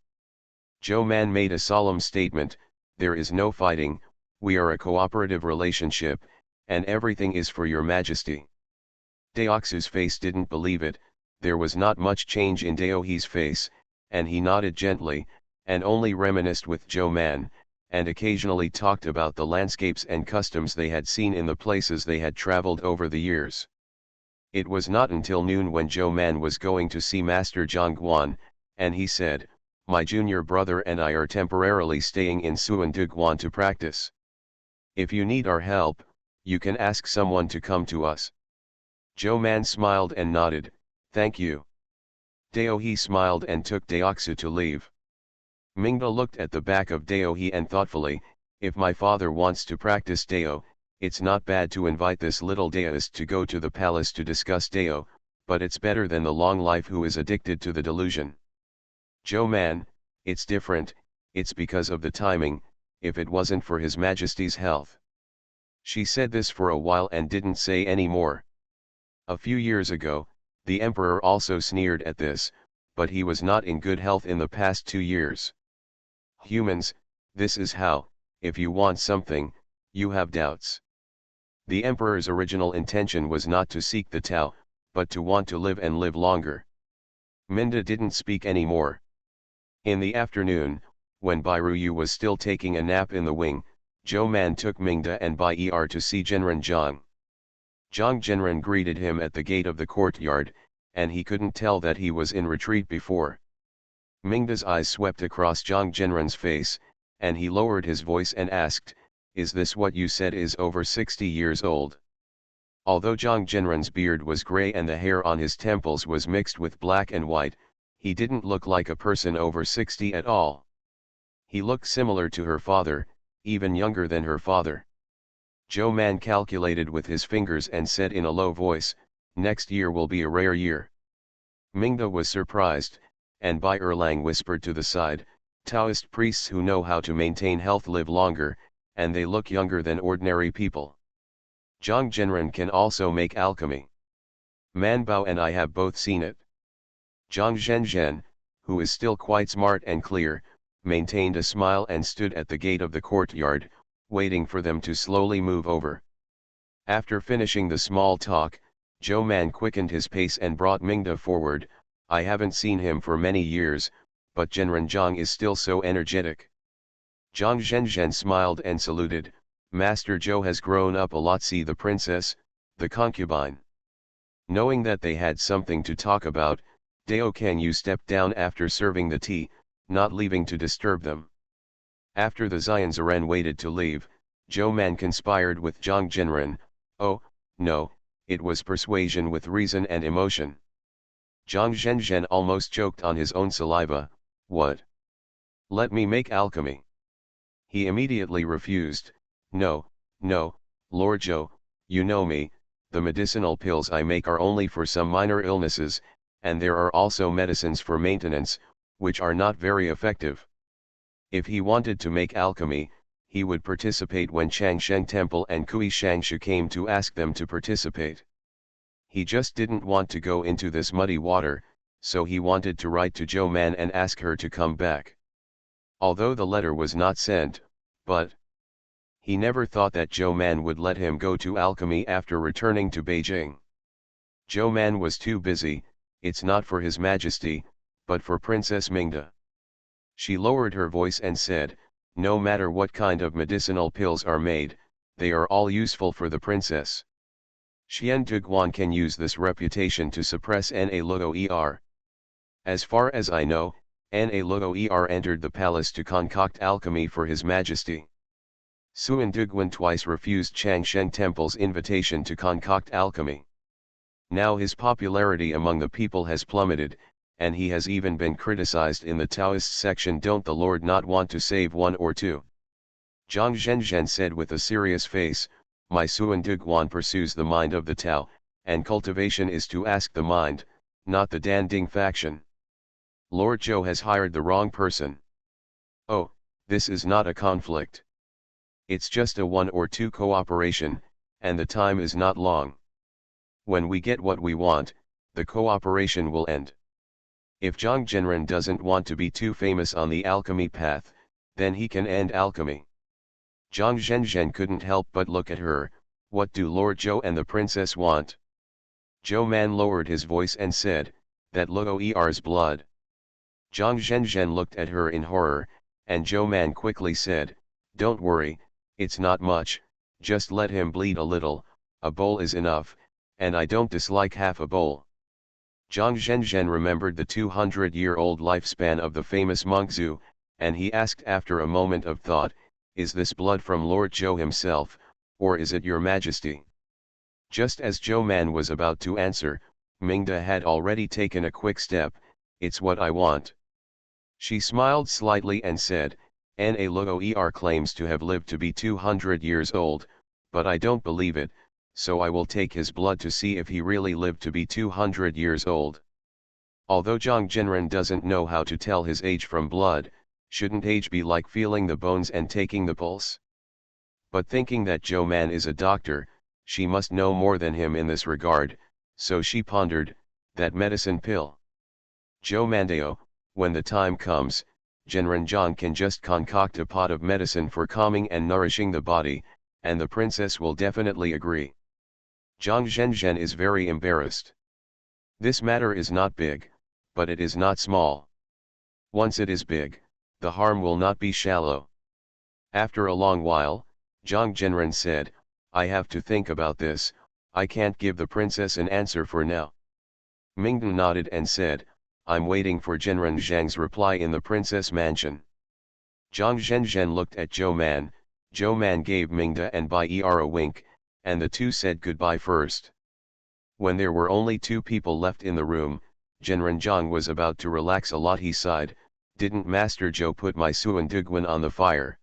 Speaker 1: Joe Man made a solemn statement, there is no fighting, we are a cooperative relationship, and everything is for your majesty. Daoxu's face didn't believe it, there was not much change in Dao He's face, and he nodded gently, and only reminisced with Joe Man, and occasionally talked about the landscapes and customs they had seen in the places they had traveled over the years. It was not until noon when Joe Man was going to see Master Zhang Guan, and he said, my junior brother and I are temporarily staying in Suandu Guan to practice. If you need our help, you can ask someone to come to us. Joe Man smiled and nodded, thank you. Dao He smiled and took Daoxu to leave. Mingda looked at the back of Dao He and thoughtfully, if my father wants to practice Dao, it's not bad to invite this little Daoist to go to the palace to discuss Dao, but it's better than the long life who is addicted to the delusion. Joe Man, it's different, it's because of the timing, if it wasn't for His Majesty's health. She said this for a while and didn't say any more. A few years ago, the emperor also sneered at this, but he was not in good health in the past 2 years. Humans, this is how, if you want something, you have doubts. The emperor's original intention was not to seek the Tao, but to want to live and live longer. Minda didn't speak anymore. In the afternoon, when Bairu Yu was still taking a nap in the wing, Joe Man took Mingda and Bai Er to see Genren Zhang. Zhang Genren greeted him at the gate of the courtyard, and he couldn't tell that he was in retreat before. Mingda's eyes swept across Zhang Genren's face, and he lowered his voice and asked, is this what you said is over 60 years old? Although Zhang Genren's beard was gray and the hair on his temples was mixed with black and white, he didn't look like a person over 60 at all. He looked similar to her father, even younger than her father. Zhou Man calculated with his fingers and said in a low voice, "Next year will be a rare year." Mingda was surprised, and Bai Erlang whispered to the side, "Taoist priests who know how to maintain health live longer, and they look younger than ordinary people. Zhang Zhenren can also make alchemy. Man Bao and I have both seen it." Zhang Zhenzhen, who is still quite smart and clear, maintained a smile and stood at the gate of the courtyard, waiting for them to slowly move over. After finishing the small talk, Zhou Man quickened his pace and brought Mingda forward. "I haven't seen him for many years, but Zhenren Zhang is still so energetic." Zhang Zhenzhen smiled and saluted, "Master Zhou has grown up a lot." See the princess, the concubine. Knowing that they had something to talk about, Dao Kangyu stepped down after serving the tea, not leaving to disturb them. After the Xianzaren waited to leave, Zhou Man conspired with Zhang Zhenren. "Oh, no, it was persuasion with reason and emotion." Zhang Zhenzhen almost choked on his own saliva. "What? Let me make alchemy." He immediately refused. "No, no, Lord Zhou, you know me, the medicinal pills I make are only for some minor illnesses, and there are also medicines for maintenance, which are not very effective." If he wanted to make alchemy, he would participate when Changsheng Temple and Kui Shangshu came to ask them to participate. He just didn't want to go into this muddy water, so he wanted to write to Zhou Man and ask her to come back. Although the letter was not sent, but he never thought that Zhou Man would let him go to alchemy after returning to Beijing. Zhou Man was too busy. "It's not for His Majesty, but for Princess Mingda." She lowered her voice and said, "No matter what kind of medicinal pills are made, they are all useful for the princess. Xian Duguan can use this reputation to suppress Na Luo Er. As far as I know, Na Luo Er entered the palace to concoct alchemy for His Majesty." Suan Duguan twice refused Changsheng Temple's invitation to concoct alchemy. Now his popularity among the people has plummeted, and he has even been criticized in the Taoist section. "Don't the Lord not want to save one or two?" Zhang Zhenzhen said with a serious face, "My Suan Duguan pursues the mind of the Tao, and cultivation is to ask the mind, not the Danding faction. Lord Zhou has hired the wrong person." "Oh, this is not a conflict. It's just a one or two cooperation, and the time is not long. When we get what we want, the cooperation will end. If Zhang Zhenren doesn't want to be too famous on the alchemy path, then he can end alchemy." Zhang Zhenzhen couldn't help but look at her. "What do Lord Zhou and the princess want?" Zhou Man lowered his voice and said, "That Luo Er's blood." Zhang Zhenzhen looked at her in horror, and Zhou Man quickly said, "Don't worry, it's not much, just let him bleed a little, a bowl is enough, and I don't dislike half a bowl." Zhang Zhenzhen remembered the 200-year-old lifespan of the famous monk Zhu, and he asked after a moment of thought, "Is this blood from Lord Zhou himself, or is it your majesty?" Just as Zhou Man was about to answer, Mingda had already taken a quick step. "It's what I want." She smiled slightly and said, "Na Luo Er claims to have lived to be 200 years old, but I don't believe it, so I will take his blood to see if he really lived to be 200 years old." Although Zhang Zhenren doesn't know how to tell his age from blood, shouldn't age be like feeling the bones and taking the pulse? But thinking that Zhou Man is a doctor, she must know more than him in this regard, so she pondered, "That medicine pill. Zhou Mandao, when the time comes, Zhenren Zhang can just concoct a pot of medicine for calming and nourishing the body, and the princess will definitely agree." Zhang Zhenzhen is very embarrassed. This matter is not big, but it is not small. Once it is big, the harm will not be shallow. After a long while, Zhang Zhenren said, "I have to think about this, I can't give the princess an answer for now." Mingden nodded and said, "I'm waiting for Zhenren Zhang's reply in the princess mansion." Zhang Zhenzhen looked at Zhou Man. Zhou Man gave Mingda and Bai Er a wink, and the two said goodbye first. When there were only two people left in the room, Zhenren Zhang was about to relax a lot. He sighed, "Didn't Master Zhou put my Suan Duguan on the fire?"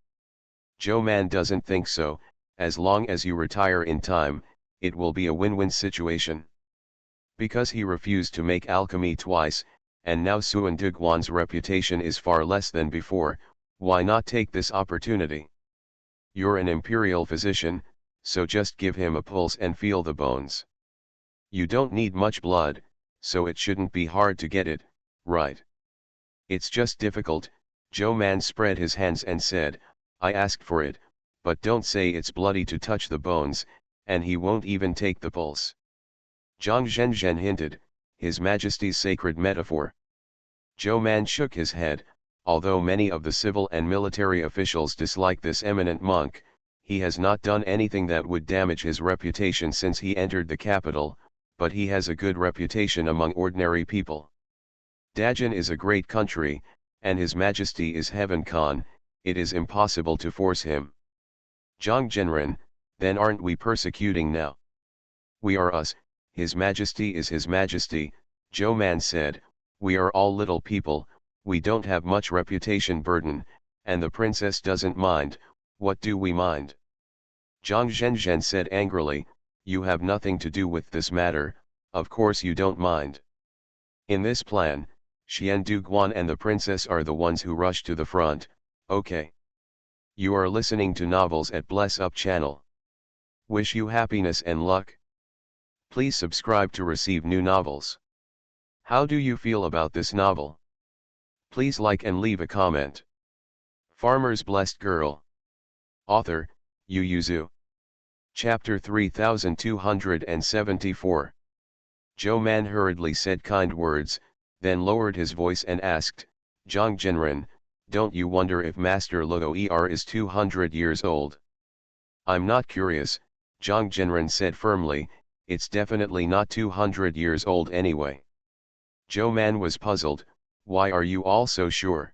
Speaker 1: Zhou Man doesn't think so, as long as you retire in time, it will be a win-win situation. Because he refused to make alchemy twice, and now Suan Duguan's reputation is far less than before, why not take this opportunity? You're an imperial physician, so just give him a pulse and feel the bones. You don't need much blood, so it shouldn't be hard to get it, right? It's just difficult. Zhou Man spread his hands and said, I asked for it, but don't say it's bloody to touch the bones, and he won't even take the pulse. Zhang Zhenzhen hinted, His Majesty's sacred metaphor. Zhou Man shook his head. Although many of the civil and military officials dislike this eminent monk, he has not done anything that would damage his reputation since he entered the capital, but he has a good reputation among ordinary people. Dajin is a great country, and His Majesty is Heaven Khan, it is impossible to force him. Zhang Zhenren, then aren't we persecuting now? We are us, His Majesty is His Majesty, Zhou Man said, we are all little people. We don't have much reputation burden, and the princess doesn't mind. What do we mind? Zhang Zhenzhen said angrily, you have nothing to do with this matter, of course you don't mind. In this plan, Xian Duguan and the princess are the ones who rush to the front, okay. You are listening to novels at Bless Up channel. Wish you happiness and luck. Please subscribe to receive new novels. How do you feel about this novel? Please like and leave a comment. Farmer's Blessed Girl. Author, Yu Yuzu. Chapter 3274. Zhou Man hurriedly said kind words, then lowered his voice and asked, Zhang Zhenren, don't you wonder if Master Luo'er is 200 years old? I'm not curious, Zhang Zhenren said firmly, it's definitely not 200 years old anyway. Zhou Man was puzzled. Why are you all so sure?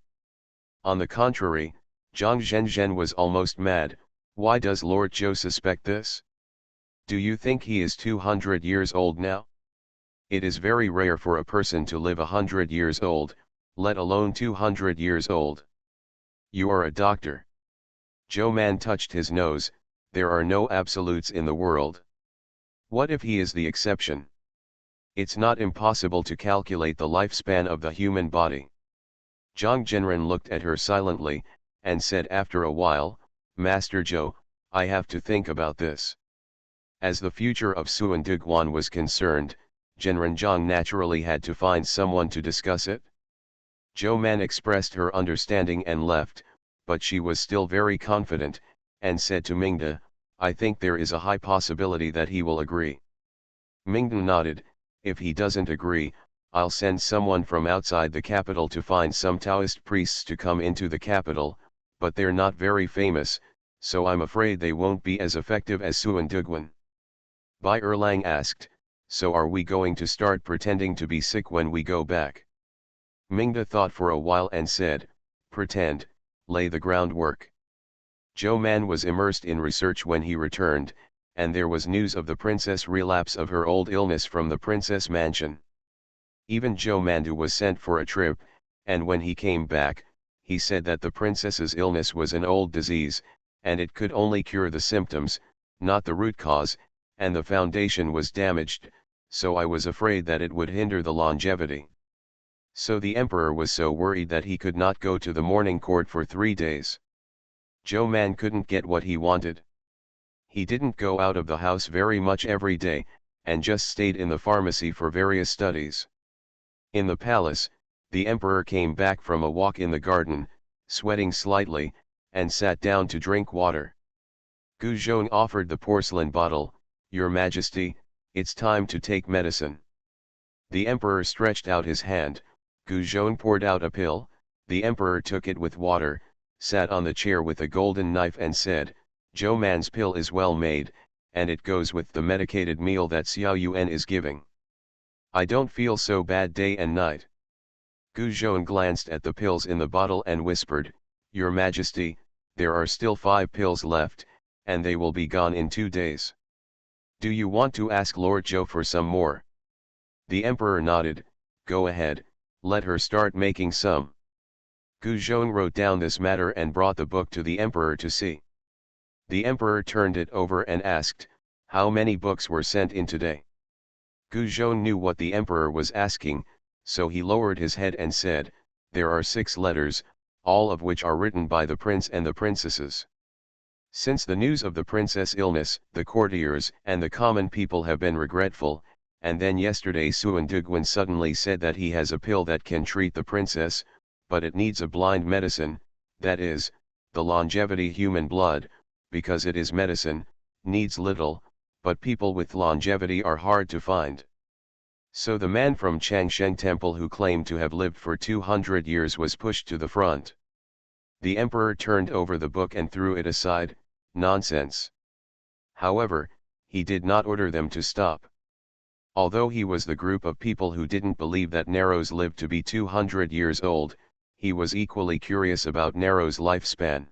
Speaker 1: On the contrary, Zhang Zhenzhen was almost mad. Why does Lord Zhou suspect this? Do you think he is 200 years old now? It is very rare for a person to live 100 years old, let alone 200 years old. You are a doctor. Zhou Man touched his nose. There are no absolutes in the world. What if he is the exception? It's not impossible to calculate the lifespan of the human body. Zhang Zhenren looked at her silently, and said after a while, Master Zhou, I have to think about this. As the future of Suan Duguan was concerned, Zhenren Zhang naturally had to find someone to discuss it. Zhou Man expressed her understanding and left, but she was still very confident, and said to Mingde, I think there is a high possibility that he will agree. Mingde nodded. If he doesn't agree, I'll send someone from outside the capital to find some Taoist priests to come into the capital, but they're not very famous, so I'm afraid they won't be as effective as Suan Duguan. Bai Erlang asked, so are we going to start pretending to be sick when we go back? Mingde thought for a while and said, pretend, lay the groundwork. Zhou Man was immersed in research when he returned, and there was news of the princess' relapse of her old illness from the princess mansion. Even Zhou Mandu was sent for a trip, and when he came back, he said that the princess's illness was an old disease, and it could only cure the symptoms, not the root cause, and the foundation was damaged, so I was afraid that it would hinder the longevity. So the emperor was so worried that he could not go to the morning court for 3 days. Zhou Man couldn't get what he wanted. He didn't go out of the house very much every day, and just stayed in the pharmacy for various studies. In the palace, the emperor came back from a walk in the garden, sweating slightly, and sat down to drink water. Gu Zhong offered the porcelain bottle, Your Majesty, it's time to take medicine. The emperor stretched out his hand, Gu Zhong poured out a pill, the emperor took it with water, sat on the chair with a golden knife and said, Zhou Man's pill is well made, and it goes with the medicated meal that Xiao Yuan is giving. I don't feel so bad day and night. Gu Zhong glanced at the pills in the bottle and whispered, Your Majesty, there are still 5 pills left, and they will be gone in 2 days. Do you want to ask Lord Zhou for some more? The emperor nodded, go ahead, let her start making some. Gu Zhong wrote down this matter and brought the book to the emperor to see. The emperor turned it over and asked, "How many books were sent in today?" Guzhou knew what the emperor was asking, so he lowered his head and said, "There are 6 letters, all of which are written by the prince and the princesses." Since the news of the princess' illness, the courtiers and the common people have been regretful, and then yesterday Suan Duguan suddenly said that he has a pill that can treat the princess, but it needs a blind medicine, that is, the longevity human blood, because it is medicine, needs little, but people with longevity are hard to find. So the man from Changsheng Temple who claimed to have lived for 200 years was pushed to the front. The emperor turned over the book and threw it aside. Nonsense. However, he did not order them to stop. Although he was the group of people who didn't believe that Nero's lived to be 200 years old, he was equally curious about Nero's lifespan.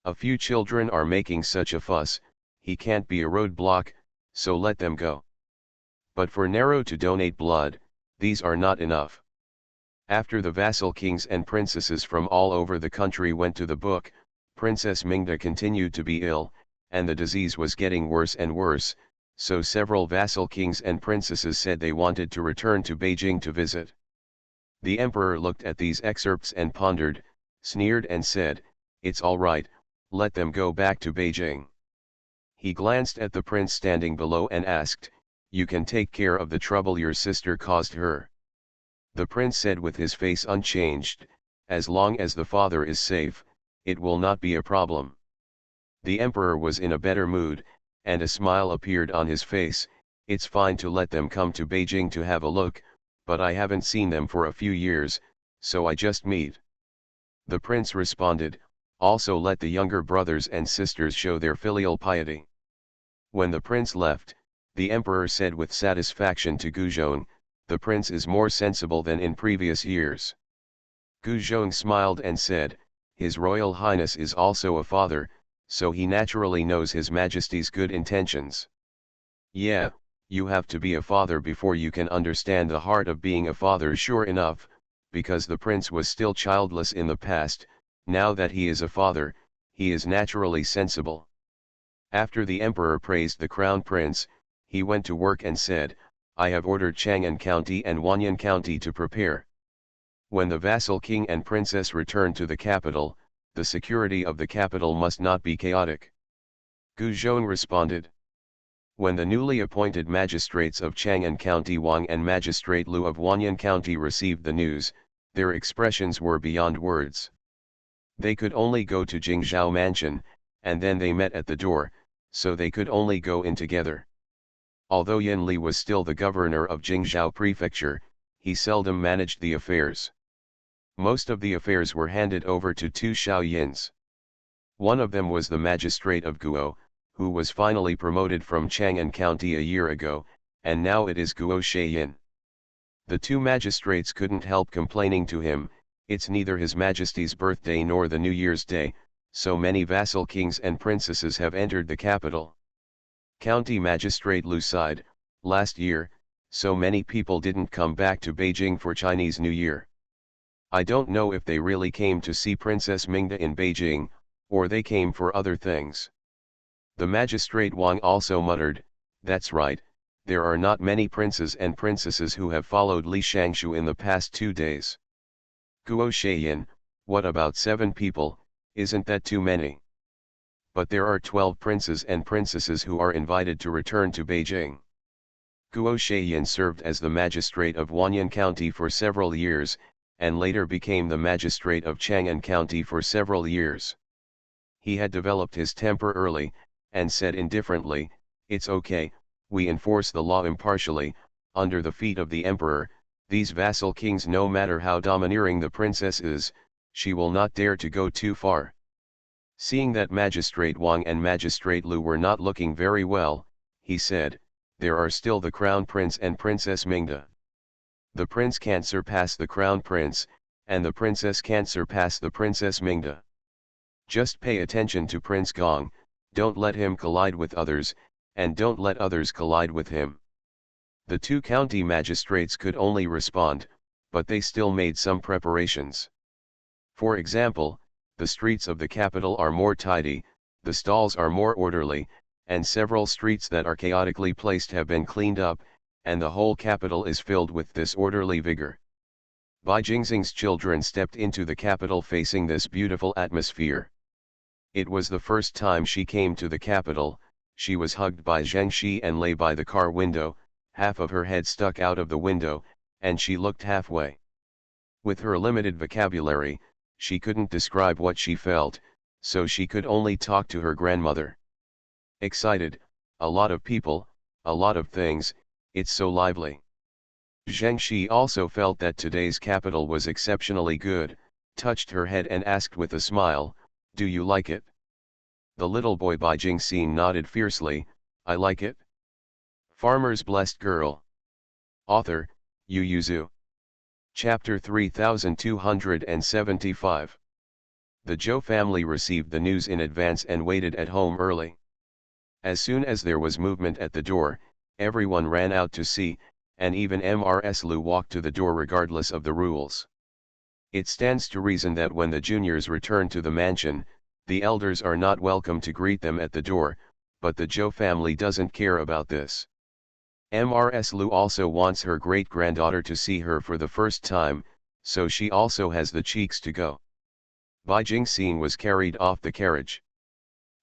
Speaker 1: A few children are making such a fuss, he can't be a roadblock, so let them go. But for Nero to donate blood, these are not enough. After the vassal kings and princesses from all over the country went to the book, Princess Mingda continued to be ill, and the disease was getting worse and worse, so several vassal kings and princesses said they wanted to return to Beijing to visit. The emperor looked at these excerpts and pondered, sneered and said, "It's all right, let them go back to Beijing." He glanced at the prince standing below and asked, "You can take care of the trouble your sister caused her?" The prince said with his face unchanged, "As long as the father is safe, it will not be a problem." The emperor was in a better mood, and a smile appeared on his face. "It's fine to let them come to Beijing to have a look, but I haven't seen them for a few years, so I just meet." The prince responded, "Also let the younger brothers and sisters show their filial piety." When the prince left, the emperor said with satisfaction to Guzhou, "The prince is more sensible than in previous years." Guzhou smiled and said, "His Royal Highness is also a father, so he naturally knows His Majesty's good intentions." "Yeah, you have to be a father before you can understand the heart of being a father, sure enough, because the prince was still childless in the past. Now that he is a father, he is naturally sensible." After the emperor praised the crown prince, he went to work and said, "I have ordered Chang'an County and Wanyan County to prepare. When the vassal king and princess return to the capital, the security of the capital must not be chaotic." Guzhou responded. When the newly appointed magistrates of Chang'an County Wang and Magistrate Lu of Wanyan County received the news, their expressions were beyond words. They could only go to Jingzhou Mansion, and then they met at the door, so they could only go in together. Although Yan Li was still the governor of Jingzhou Prefecture, he seldom managed the affairs. Most of the affairs were handed over to 2 Xiaoyins. One of them was the magistrate of Guo, who was finally promoted from Chang'an County a year ago, and now it is Guo Shaiyin. The 2 magistrates couldn't help complaining to him, "It's neither His Majesty's birthday nor the New Year's Day, so many vassal kings and princesses have entered the capital." County Magistrate Lu sighed, "Last year, so many people didn't come back to Beijing for Chinese New Year. I don't know if they really came to see Princess Mingda in Beijing, or they came for other things." The magistrate Wang also muttered, "That's right, there are not many princes and princesses who have followed Li Shangshu in the past 2 days. Guo Shaiyin, what about 7 people, isn't that too many? But there are 12 princes and princesses who are invited to return to Beijing." Guo Shaiyin served as the magistrate of Wanyan County for several years, and later became the magistrate of Chang'an County for several years. He had developed his temper early, and said indifferently, "It's okay, we enforce the law impartially, under the feet of the emperor. These vassal kings, no matter how domineering the princess is, she will not dare to go too far." Seeing that Magistrate Wang and Magistrate Lu were not looking very well, he said, "There are still the Crown Prince and Princess Mingda. The prince can't surpass the Crown Prince, and the princess can't surpass the Princess Mingda. Just pay attention to Prince Gong, don't let him collide with others, and don't let others collide with him." The 2 county magistrates could only respond, but they still made some preparations. For example, the streets of the capital are more tidy, The stalls are more orderly, and several streets that are chaotically placed have been cleaned up, and the whole capital is filled with this orderly vigor. Bai Jingxing's children stepped into the capital facing this beautiful atmosphere. It was the first time she came to the capital. She was hugged by Zheng Shi and lay by the car window, half of her head stuck out of the window, and she looked halfway. With her limited vocabulary, she couldn't describe what she felt, so she could only talk to her grandmother. Excited, a lot of people, a lot of things, it's so lively. Zheng Shi also felt that today's capital was exceptionally good, touched her head and asked with a smile, "Do you like it?" The little boy Bai Jingxing nodded fiercely, "I like it." Farmer's Blessed Girl. Author, Yu Yuzu. Chapter 3275. The Zhou family received the news in advance and waited at home early. As soon as there was movement at the door, everyone ran out to see, and even Mrs. Lu walked to the door regardless of the rules. It stands to reason that when the juniors return to the mansion, the elders are not welcome to greet them at the door, but the Zhou family doesn't care about this. Mrs. Lu also wants her great-granddaughter to see her for the first time, so she also has the cheeks to go. Bai Jingxing was carried off the carriage.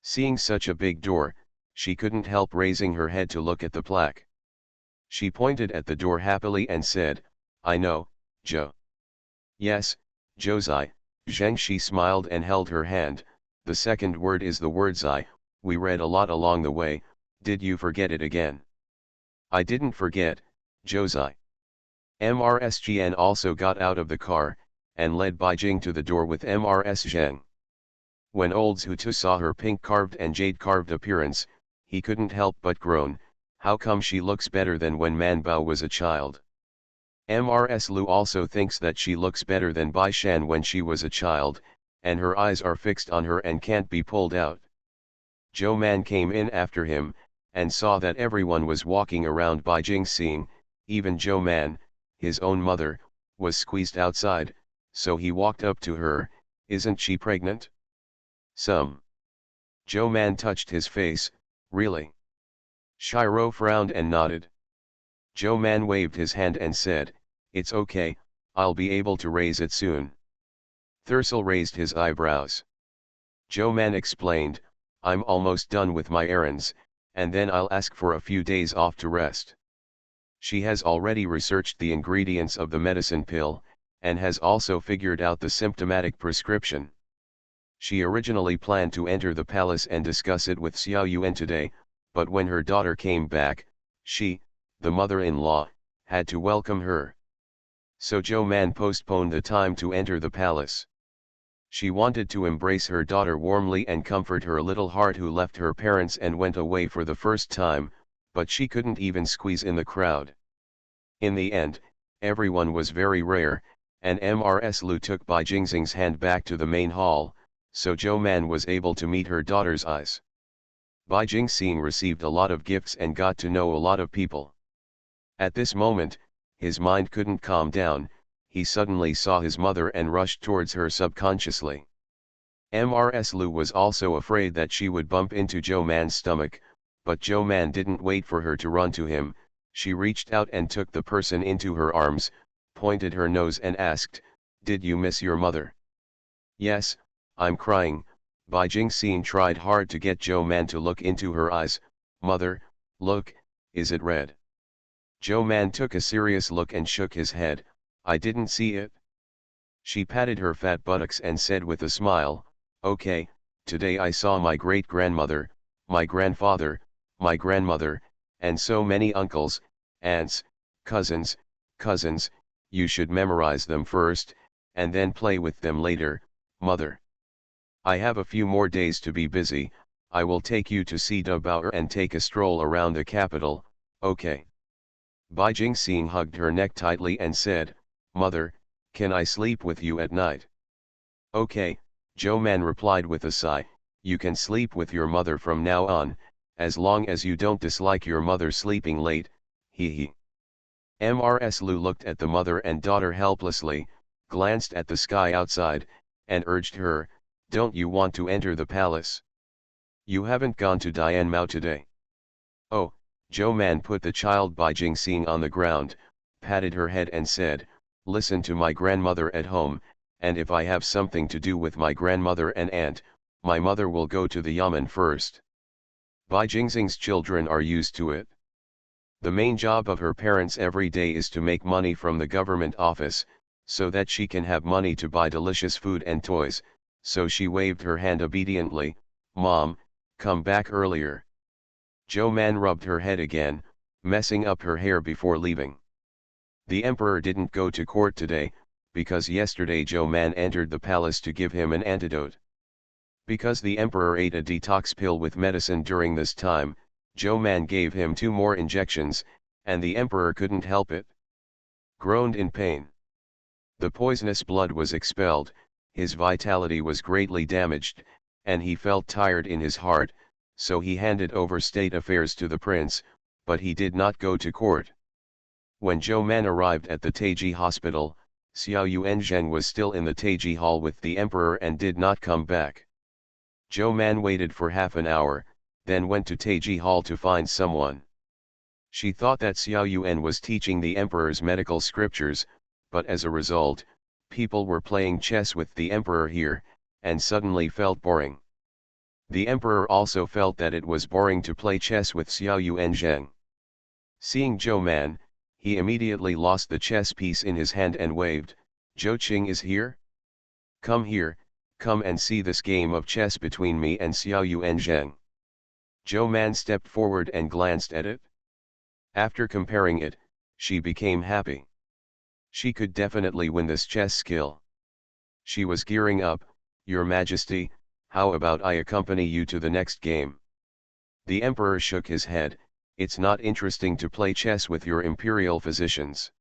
Speaker 1: Seeing such a big door, she couldn't help raising her head to look at the plaque. She pointed at the door happily and said, "I know, Zhou." "Yes, Zhou." Zheng Shi smiled and held her hand. "The second word is the word Zai, we read a lot along the way, did you forget it again?" "I didn't forget, Zhou." Mrs. Jian also got out of the car, and led Bai Jing to the door with Mrs. Zheng. When old Zhu Tu saw her pink-carved and jade-carved appearance, he couldn't help but groan, "How come she looks better than when Man Bao was a child?" Mrs. Lu also thinks that she looks better than Bai Shan when she was a child, and her eyes are fixed on her and can't be pulled out. Zhou Man came in after him, and saw that everyone was walking around Bai Jingxing, even Zhou Man, his own mother, was squeezed outside, so he walked up to her, "Isn't she pregnant?" "Some." Zhou Man touched his face, "Really?" Shiro frowned and nodded. Zhou Man waved his hand and said, "It's okay, I'll be able to raise it soon." Thursel raised his eyebrows. Zhou Man explained, "I'm almost done with my errands, and then I'll ask for a few days off to rest." She has already researched the ingredients of the medicine pill, and has also figured out the symptomatic prescription. She originally planned to enter the palace and discuss it with Xiao Yuan today, but when her daughter came back, she, the mother-in-law, had to welcome her. So Zhou Man postponed the time to enter the palace. She wanted to embrace her daughter warmly and comfort her little heart who left her parents and went away for the first time, but she couldn't even squeeze in the crowd. In the end, everyone was very rare, and Mrs. Lu took Bai Jingxing's hand back to the main hall, so Zhou Man was able to meet her daughter's eyes. Bai Jingxing received a lot of gifts and got to know a lot of people. At this moment, his mind couldn't calm down. He suddenly saw his mother and rushed towards her subconsciously. Mrs. Lu was also afraid that she would bump into Zhou Man's stomach, but Zhou Man didn't wait for her to run to him. She reached out and took the person into her arms, pointed her nose and asked, "Did you miss your mother?" "Yes, I'm crying." Bai Jingxing tried hard to get Zhou Man to look into her eyes. "Mother, look, is it red?" Zhou Man took a serious look and shook his head, "I didn't see it." She patted her fat buttocks and said with a smile, "Okay, today I saw my great-grandmother, my grandfather, my grandmother, and so many uncles, aunts, cousins, you should memorize them first, and then play with them later, mother. I have a few more days to be busy. I will take you to see De Bauer and take a stroll around the capital, okay?" Bai Jingxing hugged her neck tightly and said, "Mother, can I sleep with you at night?" "Okay," Zhou Man replied with a sigh, "you can sleep with your mother from now on, as long as you don't dislike your mother sleeping late, he. Mrs. Lu looked at the mother and daughter helplessly, glanced at the sky outside, and urged her, "Don't you want to enter the palace?" You haven't gone to Dian Mao today. Oh, Zhou Man put the child Bai Jingxing on the ground, patted her head and said, listen to my grandmother at home, and if I have something to do with my grandmother and aunt, my mother will go to the Yamen first. Bai Jingxing's children are used to it. The main job of her parents every day is to make money from the government office, so that she can have money to buy delicious food and toys, so she waved her hand obediently, Mom, come back earlier. Zhou Man rubbed her head again, messing up her hair before leaving. The emperor didn't go to court today, because yesterday Zhou Man entered the palace to give him an antidote. Because the emperor ate a detox pill with medicine during this time, Zhou Man gave him 2 more injections, and the emperor couldn't help it. Groaned in pain. The poisonous blood was expelled, his vitality was greatly damaged, and he felt tired in his heart, so he handed over state affairs to the prince, but he did not go to court. When Zhou Man arrived at the Taiji hospital, Xiao Yuanzheng was still in the Taiji hall with the emperor and did not come back. Zhou Man waited for half an hour, then went to Taiji hall to find someone. She thought that Xiao Yuan was teaching the emperor's medical scriptures, but as a result, people were playing chess with the emperor here, and suddenly felt boring. The emperor also felt that it was boring to play chess with Xiao Yuanzheng. Seeing Zhou Man, he immediately lost the chess piece in his hand and waved, Zhou Qing is here? Come here, come and see this game of chess between me and Xiao Yuanzheng. Zhou Man stepped forward and glanced at it. After comparing it, she became happy. She could definitely win this chess skill. She was gearing up, Your Majesty, how about I accompany you to the next game? The emperor shook his head, it's not interesting to play chess with your imperial physicians.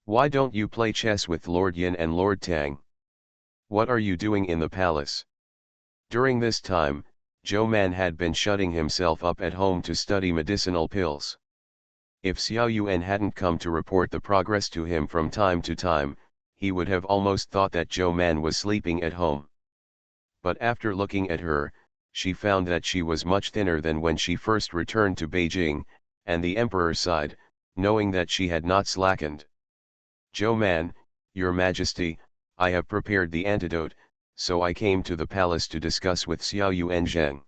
Speaker 1: Why don't you play chess with Lord Yin and Lord Tang? What are you doing in the palace? During this time, Zhou Man had been shutting himself up at home to study medicinal pills. If Xiao Yuan hadn't come to report the progress to him from time to time, he would have almost thought that Zhou Man was sleeping at home. But after looking at her, she found that she was much thinner than when she first returned to Beijing, and the emperor sighed, knowing that she had not slackened. Zhou Man, Your Majesty, I have prepared the antidote, so I came to the palace to discuss with Xiao Yuanzheng.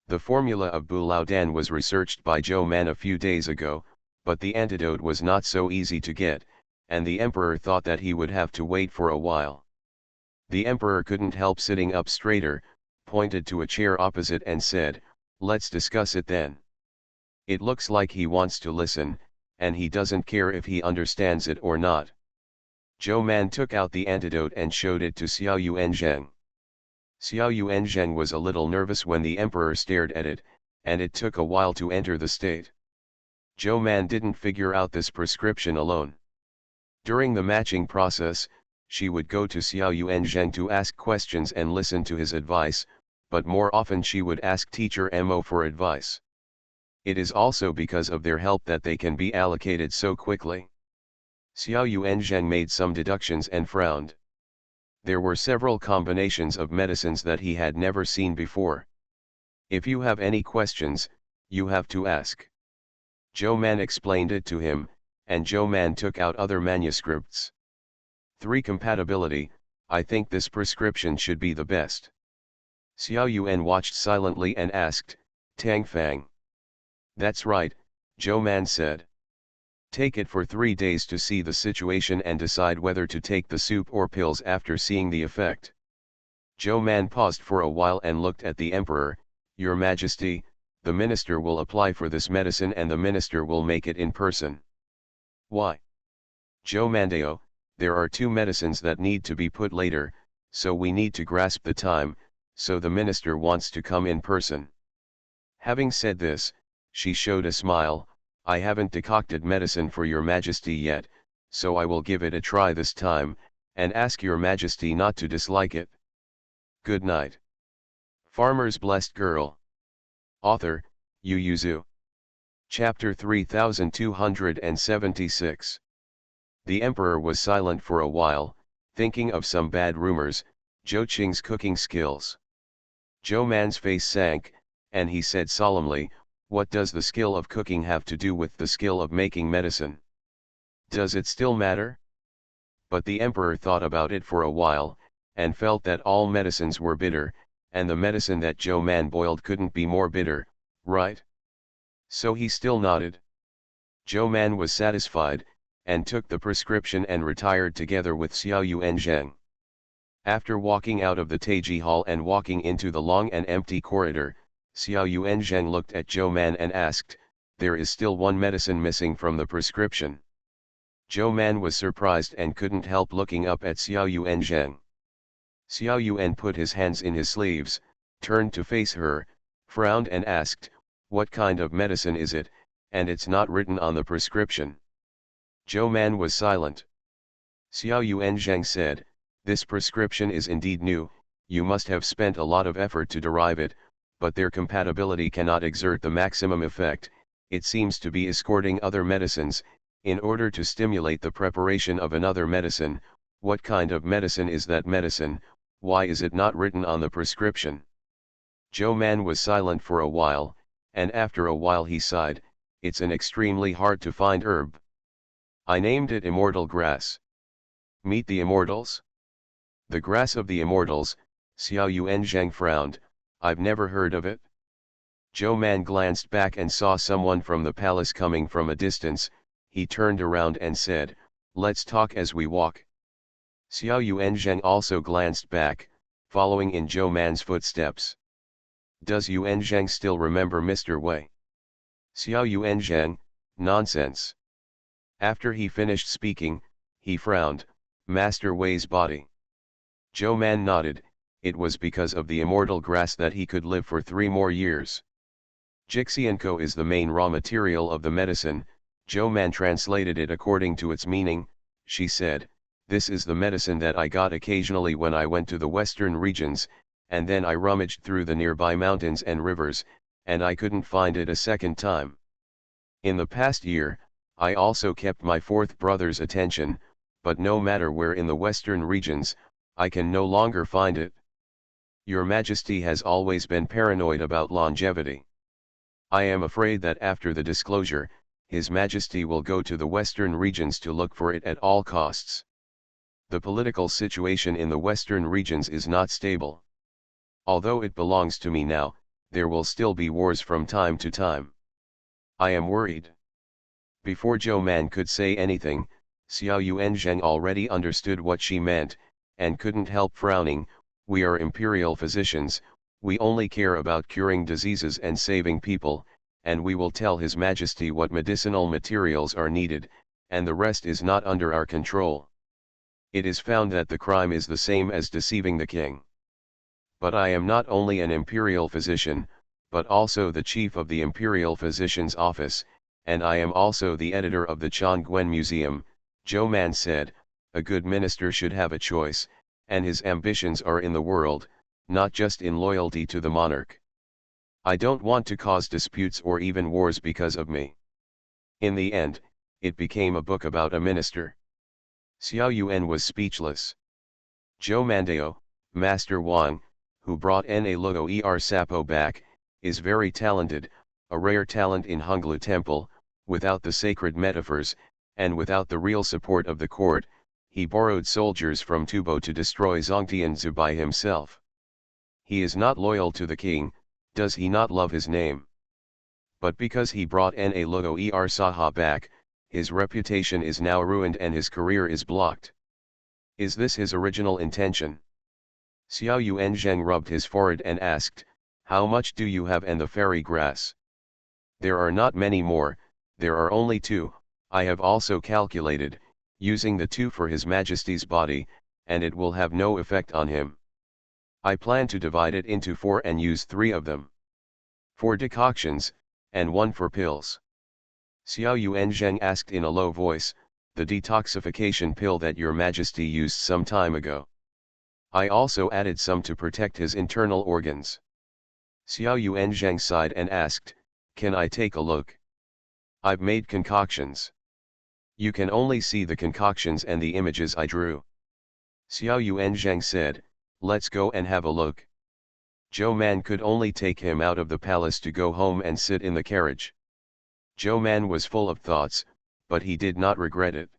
Speaker 1: The formula of Bulao was researched by Zhou Man a few days ago, but the antidote was not so easy to get, and the emperor thought that he would have to wait for a while. The emperor couldn't help sitting up straighter, pointed to a chair opposite and said, let's discuss it then. It looks like he wants to listen, and he doesn't care if he understands it or not. Zhou Man took out the antidote and showed it to Xiao Yuanzheng. Xiao Yuanzheng was a little nervous when the emperor stared at it, and it took a while to enter the state. Zhou Man didn't figure out this prescription alone. During the matching process, she would go to Xiao Yuanzheng to ask questions and listen to his advice, but more often she would ask Teacher Mo for advice. It is also because of their help that they can be allocated so quickly. Xiao Yuanzheng made some deductions and frowned. There were several combinations of medicines that he had never seen before. If you have any questions, you have to ask. Zhou Man explained it to him, and Zhou Man took out other manuscripts. 3 Compatibility, I think this prescription should be the best. Xiao Yuan watched silently and asked, Tang Fang. That's right, Zhou Man said. Take it for 3 days to see the situation and decide whether to take the soup or pills after seeing the effect. Zhou Man paused for a while and looked at the emperor, Your Majesty, the minister will apply for this medicine and the minister will make it in person. Why? Zhou Mandao, there are 2 medicines that need to be put later, so we need to grasp the time, so the minister wants to come in person. Having said this, she showed a smile, I haven't decocted medicine for Your Majesty yet, so I will give it a try this time, and ask Your Majesty not to dislike it. Good night. Farmer's Blessed Girl. Author, Yu Yuzu. Chapter 3276. The emperor was silent for a while, thinking of some bad rumors, Zhou Qing's cooking skills. Zhou Man's face sank, and he said solemnly, "What does the skill of cooking have to do with the skill of making medicine? Does it still matter?" But the emperor thought about it for a while, and felt that all medicines were bitter, and the medicine that Joe Man boiled couldn't be more bitter, right? So he still nodded. Joe Man was satisfied, and took the prescription and retired together with Xiao Yuanzheng. After walking out of the Taiji Hall and walking into the long and empty corridor, Xiao Yuanzheng looked at Joe Man and asked, "There is still one medicine missing from the prescription." Joe Man was surprised and couldn't help looking up at Xiao Yuanzheng. Xiao Yuan put his hands in his sleeves, turned to face her, frowned and asked, "What kind of medicine is it, and it's not written on the prescription?" Joe Man was silent. Xiao Yuanzheng said, "This prescription is indeed new, you must have spent a lot of effort to derive it, but their compatibility cannot exert the maximum effect, it seems to be escorting other medicines, in order to stimulate the preparation of another medicine. What kind of medicine is that medicine, why is it not written on the prescription?" Joe Man was silent for a while, and after a while he sighed, "It's an extremely hard to find herb. I named it immortal grass." "Meet the immortals?" "The grass of the immortals," Xiao Yuanzheng frowned, "I've never heard of it." Joe Man glanced back and saw someone from the palace coming from a distance. He turned around and said, "Let's talk as we walk." Xiao Yuanzheng also glanced back, following in Joe Man's footsteps. "Does Yuanzheng still remember Mr. Wei?" Xiao Yuanzheng, nonsense. After he finished speaking, he frowned, "Master Wei's body." Joe Man nodded, it was because of the immortal grass that he could live for 3 more years. Jixianko is the main raw material of the medicine. Joe Man translated it according to its meaning. She said, "This is the medicine that I got occasionally when I went to the western regions, and then I rummaged through the nearby mountains and rivers, and I couldn't find it a second time. In the past year, I also kept my 4th brother's attention, but no matter where in the western regions, I can no longer find it. Your Majesty has always been paranoid about longevity. I am afraid that after the disclosure, His Majesty will go to the western regions to look for it at all costs. The political situation in the western regions is not stable. Although it belongs to me now, there will still be wars from time to time. I am worried." Before Joe Man could say anything, Xiao Yuanzheng already understood what she meant, and couldn't help frowning. "We are imperial physicians, we only care about curing diseases and saving people, and we will tell His Majesty what medicinal materials are needed, and the rest is not under our control. It is found that the crime is the same as deceiving the king. But I am not only an imperial physician, but also the chief of the Imperial Physician's Office, and I am also the editor of the Chongguan Museum." Joe Man said, "A good minister should have a choice, and his ambitions are in the world, not just in loyalty to the monarch. I don't want to cause disputes or even wars because of me." In the end, it became a book about a minister. Xiao Yuan was speechless. Joe Mandeo, Master Wang, who brought Na Luo Er Sapo back, is very talented, a rare talent in Honglu Temple. Without the sacred metaphors, and without the real support of the court, he borrowed soldiers from Tubo to destroy Zongtianzu by himself. He is not loyal to the king, does he not love his name? But because he brought Na Luo Er Saha back, his reputation is now ruined and his career is blocked. Is this his original intention? Xiao Yuanzheng rubbed his forehead and asked, "How much do you have and the fairy grass?" "There are not many more, there are only 2, I have also calculated, using the 2 for His Majesty's body, and it will have no effect on him. I plan to divide it into 4 and use 3 of them. 4 decoctions, and 1 for pills." Xiao Yuanzheng asked in a low voice, "The detoxification pill that your Majesty used some time ago?" "I also added some to protect his internal organs." Xiao Yuanzheng sighed and asked, "Can I take a look? I've made concoctions." "You can only see the concoctions and the images I drew." Xiao Yuanzheng said, "Let's go and have a look." Zhou Man could only take him out of the palace to go home and sit in the carriage. Zhou Man was full of thoughts, but he did not regret it.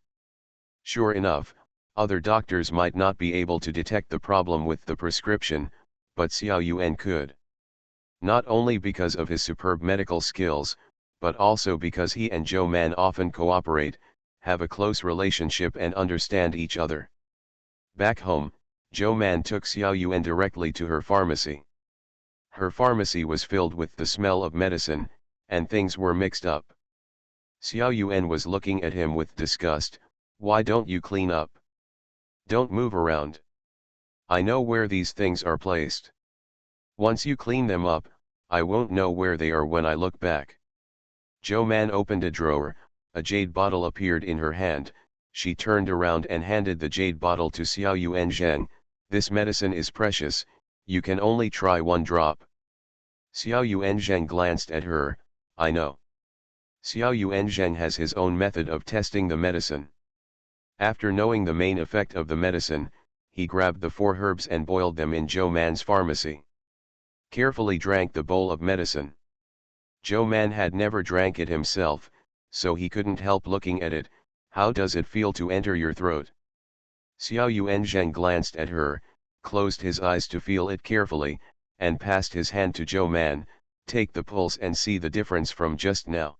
Speaker 1: Sure enough, other doctors might not be able to detect the problem with the prescription, but Xiao Yuan could. Not only because of his superb medical skills, but also because he and Zhou Man often cooperate, have a close relationship and understand each other. Back home, Zhou Man took Xiao Yuan directly to her pharmacy. Her pharmacy was filled with the smell of medicine, and things were mixed up. Xiao Yuan was looking at him with disgust. Why don't you clean up? Don't move around. I know where these things are placed. Once you clean them up, I won't know where they are when I look back. Zhou Man opened a drawer, a jade bottle appeared in her hand, she turned around and handed the jade bottle to Xiao Yuan Zheng. This medicine is precious, you can only try one drop. Xiao Yuan Zheng glanced at her. I know. Xiao Yuan Zheng has his own method of testing the medicine. After knowing the main effect of the medicine, he grabbed the 4 herbs and boiled them in Zhou Man's pharmacy. Carefully drank the bowl of medicine. Zhou Man had never drank it himself, so he couldn't help looking at it. How does it feel to enter your throat? Xiao Yuan Zheng glanced at her, closed his eyes to feel it carefully, and passed his hand to Zhou Man. Take the pulse and see the difference from just now.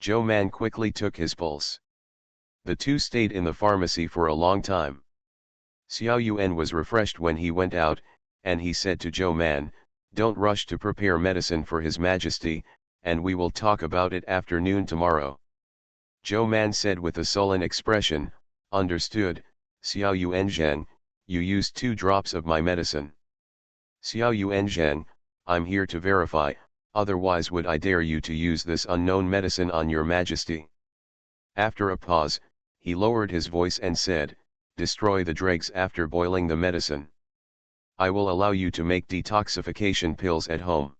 Speaker 1: Zhou Man quickly took his pulse. The two stayed in the pharmacy for a long time. Xiao Yuan was refreshed when he went out, and he said to Zhou Man, don't rush to prepare medicine for His Majesty, and we will talk about it after noon tomorrow. Zhou Man said with a sullen expression, understood. Xiao Yuan Zheng, you used 2 drops of my medicine. Xiao Yuan Zheng, I'm here to verify, otherwise would I dare you to use this unknown medicine on your Majesty. After a pause, he lowered his voice and said, destroy the dregs after boiling the medicine. I will allow you to make detoxification pills at home.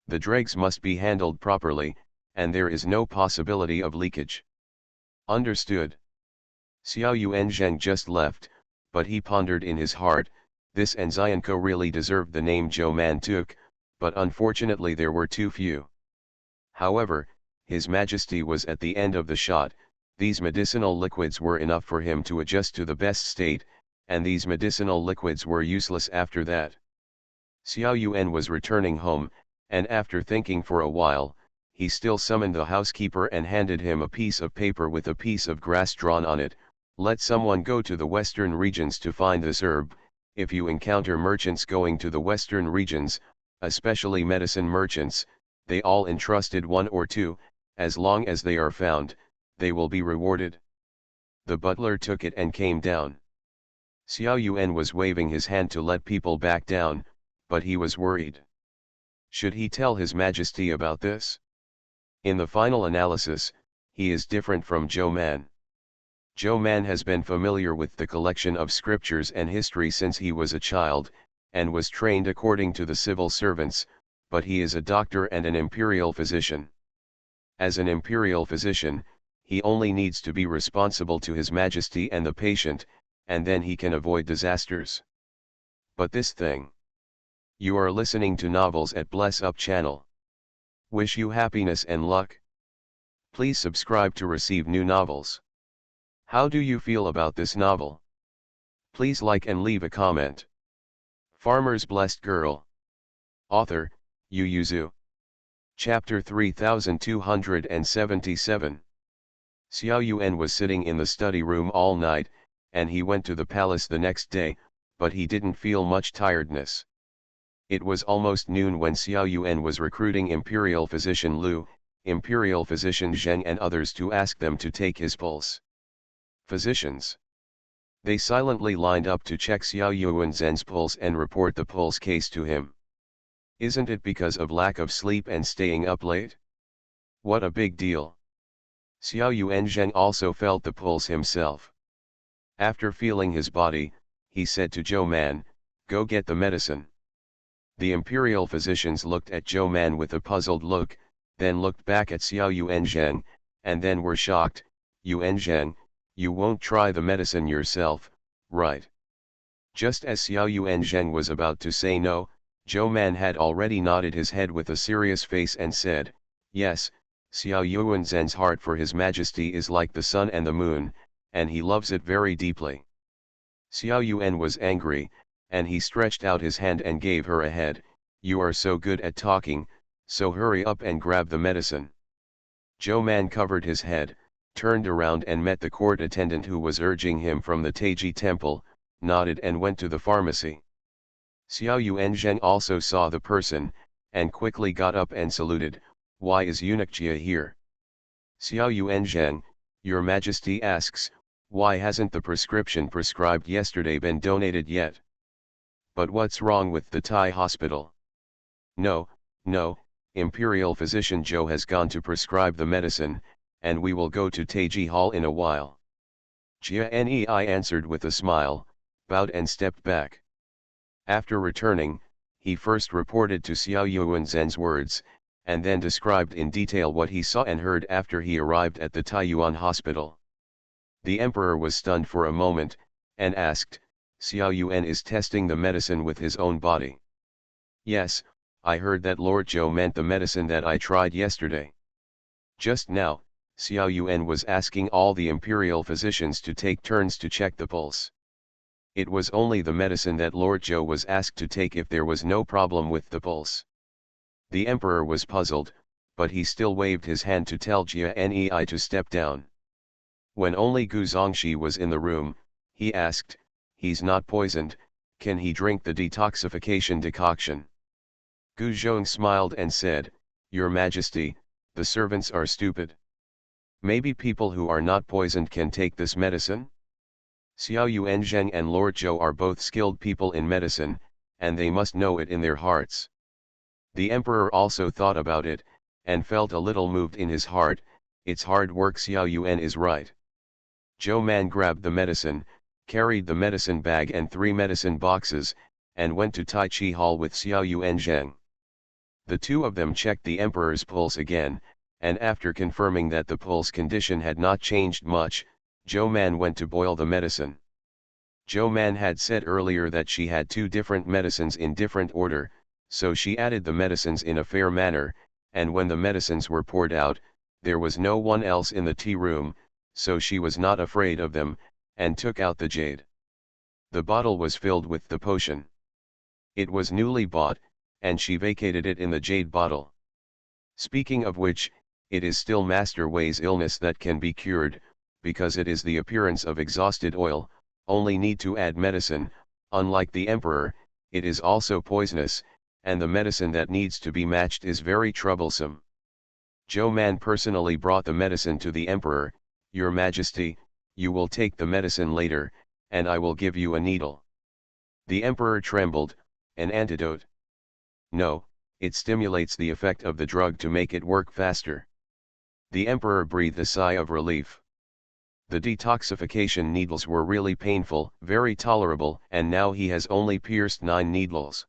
Speaker 1: The dregs must be handled properly, and there is no possibility of leakage. Understood. Xiao Yuan Zheng just left, but he pondered in his heart, this AncientChina really deserved the name Zhou Man took, but unfortunately there were too few. However, His Majesty was at the end of the shot. These medicinal liquids were enough for him to adjust to the best state, and these medicinal liquids were useless after that. Xiao Yuan was returning home, and after thinking for a while, he still summoned the housekeeper and handed him a piece of paper with a piece of grass drawn on it. Let someone go to the western regions to find this herb. If you encounter merchants going to the western regions, especially medicine merchants, they all entrusted 1 or 2, as long as they are found, they will be rewarded. The butler took it and came down. Xiao Yuan was waving his hand to let people back down, but he was worried. Should he tell His Majesty about this? In the final analysis, he is different from Zhou Man. Zhou Man has been familiar with the collection of scriptures and history since he was a child, and was trained according to the civil servants, but he is a doctor and an imperial physician. As an imperial physician, he only needs to be responsible to His Majesty and the patient, and then he can avoid disasters. But this thing. You are listening to Novels at Bless Up channel. Wish you happiness and luck. Please subscribe to receive new novels. How do you feel about this novel? Please like and leave a comment. Farmer's Blessed Girl. Author, Yu Yuzu. Chapter 3277. Xiao Yuan was sitting in the study room all night, and he went to the palace the next day, but he didn't feel much tiredness. It was almost noon when Xiao Yuan was recruiting Imperial Physician Lu, Imperial Physician Zheng and others to ask them to take his pulse. Physicians. They silently lined up to check Xiao Yuan's pulse and report the pulse case to him. Isn't it because of lack of sleep and staying up late? What a big deal. Xiao Yuan also felt the pulse himself. After feeling his body, he said to Zhou Man, go get the medicine. The imperial physicians looked at Zhou Man with a puzzled look, then looked back at Xiao Yuan, and then were shocked. Yuan, you won't try the medicine yourself, right? Just as Xiao Yuan was about to say no, Zhou Man had already nodded his head with a serious face and said, "Yes, Xiao Yuanzhen's heart for His Majesty is like the sun and the moon, and he loves it very deeply." Xiao Yuan was angry, and he stretched out his hand and gave her a head. "You are so good at talking, so hurry up and grab the medicine." Zhou Man covered his head, turned around and met the court attendant who was urging him from the Taiji temple, nodded and went to the pharmacy. Xiao Yuanzheng also saw the person, and quickly got up and saluted. "Why is eunuch Jia here?" "Xiao Yuanzheng, your majesty asks, why hasn't the prescription prescribed yesterday been donated yet? But what's wrong with the Thai hospital?" No, Imperial Physician Zhou has gone to prescribe the medicine, and we will go to Taiji Hall in a while." Jia Nei answered with a smile, bowed and stepped back. After returning, he first reported to Xiao Yuanzhen's words, and then described in detail what he saw and heard after he arrived at the Taiyuan hospital. The emperor was stunned for a moment, and asked, "Xiao Yuan is testing the medicine with his own body?" "Yes, I heard that Lord Zhou meant the medicine that I tried yesterday." Just now, Xiao Yuan was asking all the imperial physicians to take turns to check the pulse. It was only the medicine that Lord Zhou was asked to take if there was no problem with the pulse. The emperor was puzzled, but he still waved his hand to tell Jia Nei to step down. When only Gu Zongxi was in the room, he asked, "He's not poisoned, can he drink the detoxification decoction?" Gu Zhong smiled and said, "Your Majesty, the servants are stupid. Maybe people who are not poisoned can take this medicine?" Xiao Yuanzheng and Lord Zhou are both skilled people in medicine, and they must know it in their hearts. The emperor also thought about it, and felt a little moved in his heart. It's hard work. Xiao Yuan is right. Zhou Man grabbed the medicine, carried the medicine bag and 3 medicine boxes, and went to Taiji Hall with Xiao Yuanzheng. The two of them checked the emperor's pulse again, and after confirming that the pulse condition had not changed much, Zhou Man went to boil the medicine. Zhou Man had said earlier that she had 2 different medicines in different order, so she added the medicines in a fair manner, and when the medicines were poured out, there was no one else in the tea room, so she was not afraid of them, and took out the jade. The bottle was filled with the potion. It was newly bought, and she vacated it in the jade bottle. Speaking of which, it is still Master Wei's illness that can be cured, because it is the appearance of exhausted oil, only need to add medicine. Unlike the emperor, it is also poisonous, and the medicine that needs to be matched is very troublesome. Zhou Man personally brought the medicine to the emperor. "Your Majesty, you will take the medicine later, and I will give you a needle." The emperor trembled. "An antidote?" "No, it stimulates the effect of the drug to make it work faster." The emperor breathed a sigh of relief. The detoxification needles were really painful, very tolerable, and now he has only pierced 9 needles.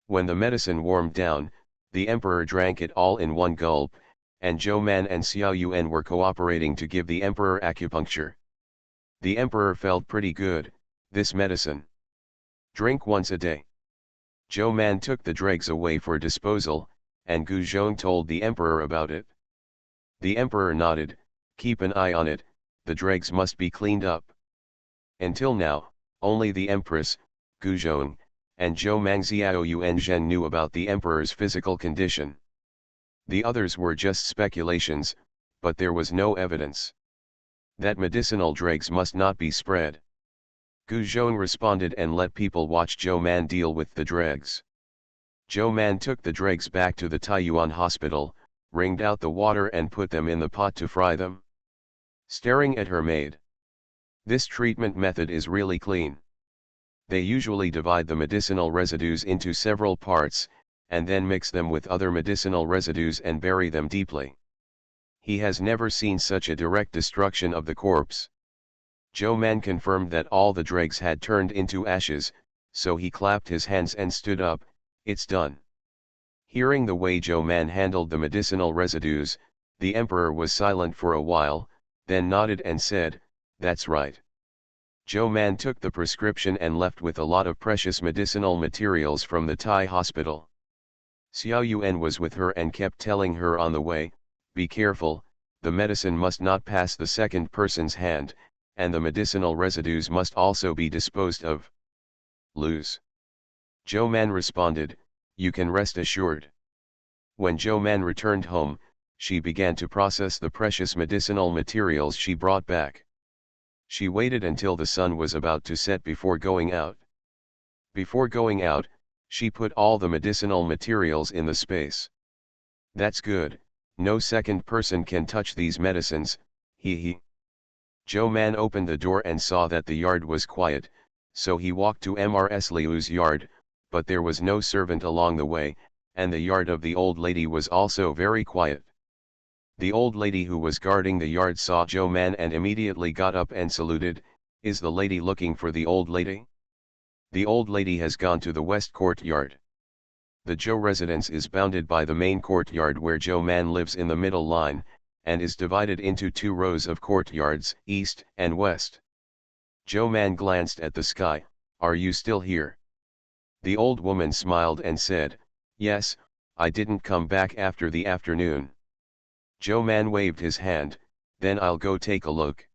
Speaker 1: When the medicine warmed down, the emperor drank it all in one gulp, and Zhou Man and Xiao Yuan were cooperating to give the emperor acupuncture. The emperor felt pretty good. "This medicine. Drink once a day." Zhou Man took the dregs away for disposal, and Gu Zhong told the emperor about it. The emperor nodded. "Keep an eye on it, the dregs must be cleaned up." Until now, only the empress, Gu Zhong, and Zhou Mangxiao Yuanzhen knew about the emperor's physical condition. The others were just speculations, but there was no evidence. That medicinal dregs must not be spread. Gu Zhong responded and let people watch Zhou Man deal with the dregs. Zhou Man took the dregs back to the Taiyuan hospital, wringed out the water and put them in the pot to fry them. Staring at her maid. "This treatment method is really clean. They usually divide the medicinal residues into several parts, and then mix them with other medicinal residues and bury them deeply. He has never seen such a direct destruction of the corpse." Zhou Man confirmed that all the dregs had turned into ashes, so he clapped his hands and stood up. "It's done." Hearing the way Zhou Man handled the medicinal residues, the emperor was silent for a while, then nodded and said, "That's right. Joe Man took the prescription and left with a lot of precious medicinal materials from the Thai hospital. Xiao Yuan was with her and kept telling her on the way, be careful, the medicine must not pass the second person's hand, and the medicinal residues must also be disposed of. Lose. Joe Man responded, you can rest assured. When Joe Man returned home, she began to process the precious medicinal materials she brought back. She waited until the sun was about to set before going out. Before going out, she put all the medicinal materials in the space. That's good, no second person can touch these medicines, he. Joe Man opened the door and saw that the yard was quiet, so he walked to Mrs. Liu's yard, but there was no servant along the way, and the yard of the old lady was also very quiet. The old lady who was guarding the yard saw Joe Man and immediately got up and saluted, is the lady looking for the old lady? The old lady has gone to the west courtyard. The Joe residence is bounded by the main courtyard where Joe Man lives in the middle line, and is divided into 2 rows of courtyards, east and west. Joe Man glanced at the sky, are you still here? The old woman smiled and said, yes, I didn't come back after the afternoon. Joe Man waved his hand, then I'll go take a look.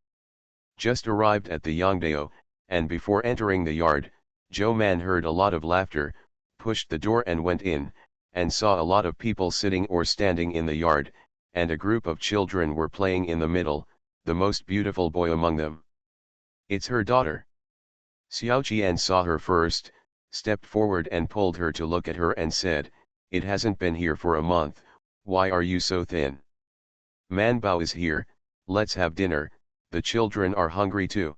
Speaker 1: Just arrived at the Yongdao, and before entering the yard, Joe Man heard a lot of laughter, pushed the door and went in, and saw a lot of people sitting or standing in the yard, and a group of children were playing in the middle, the most beautiful boy among them. It's her daughter. Xiao Qian saw her first, stepped forward and pulled her to look at her and said, it hasn't been here for a month, why are you so thin? Man Bao is here, let's have dinner, the children are hungry too.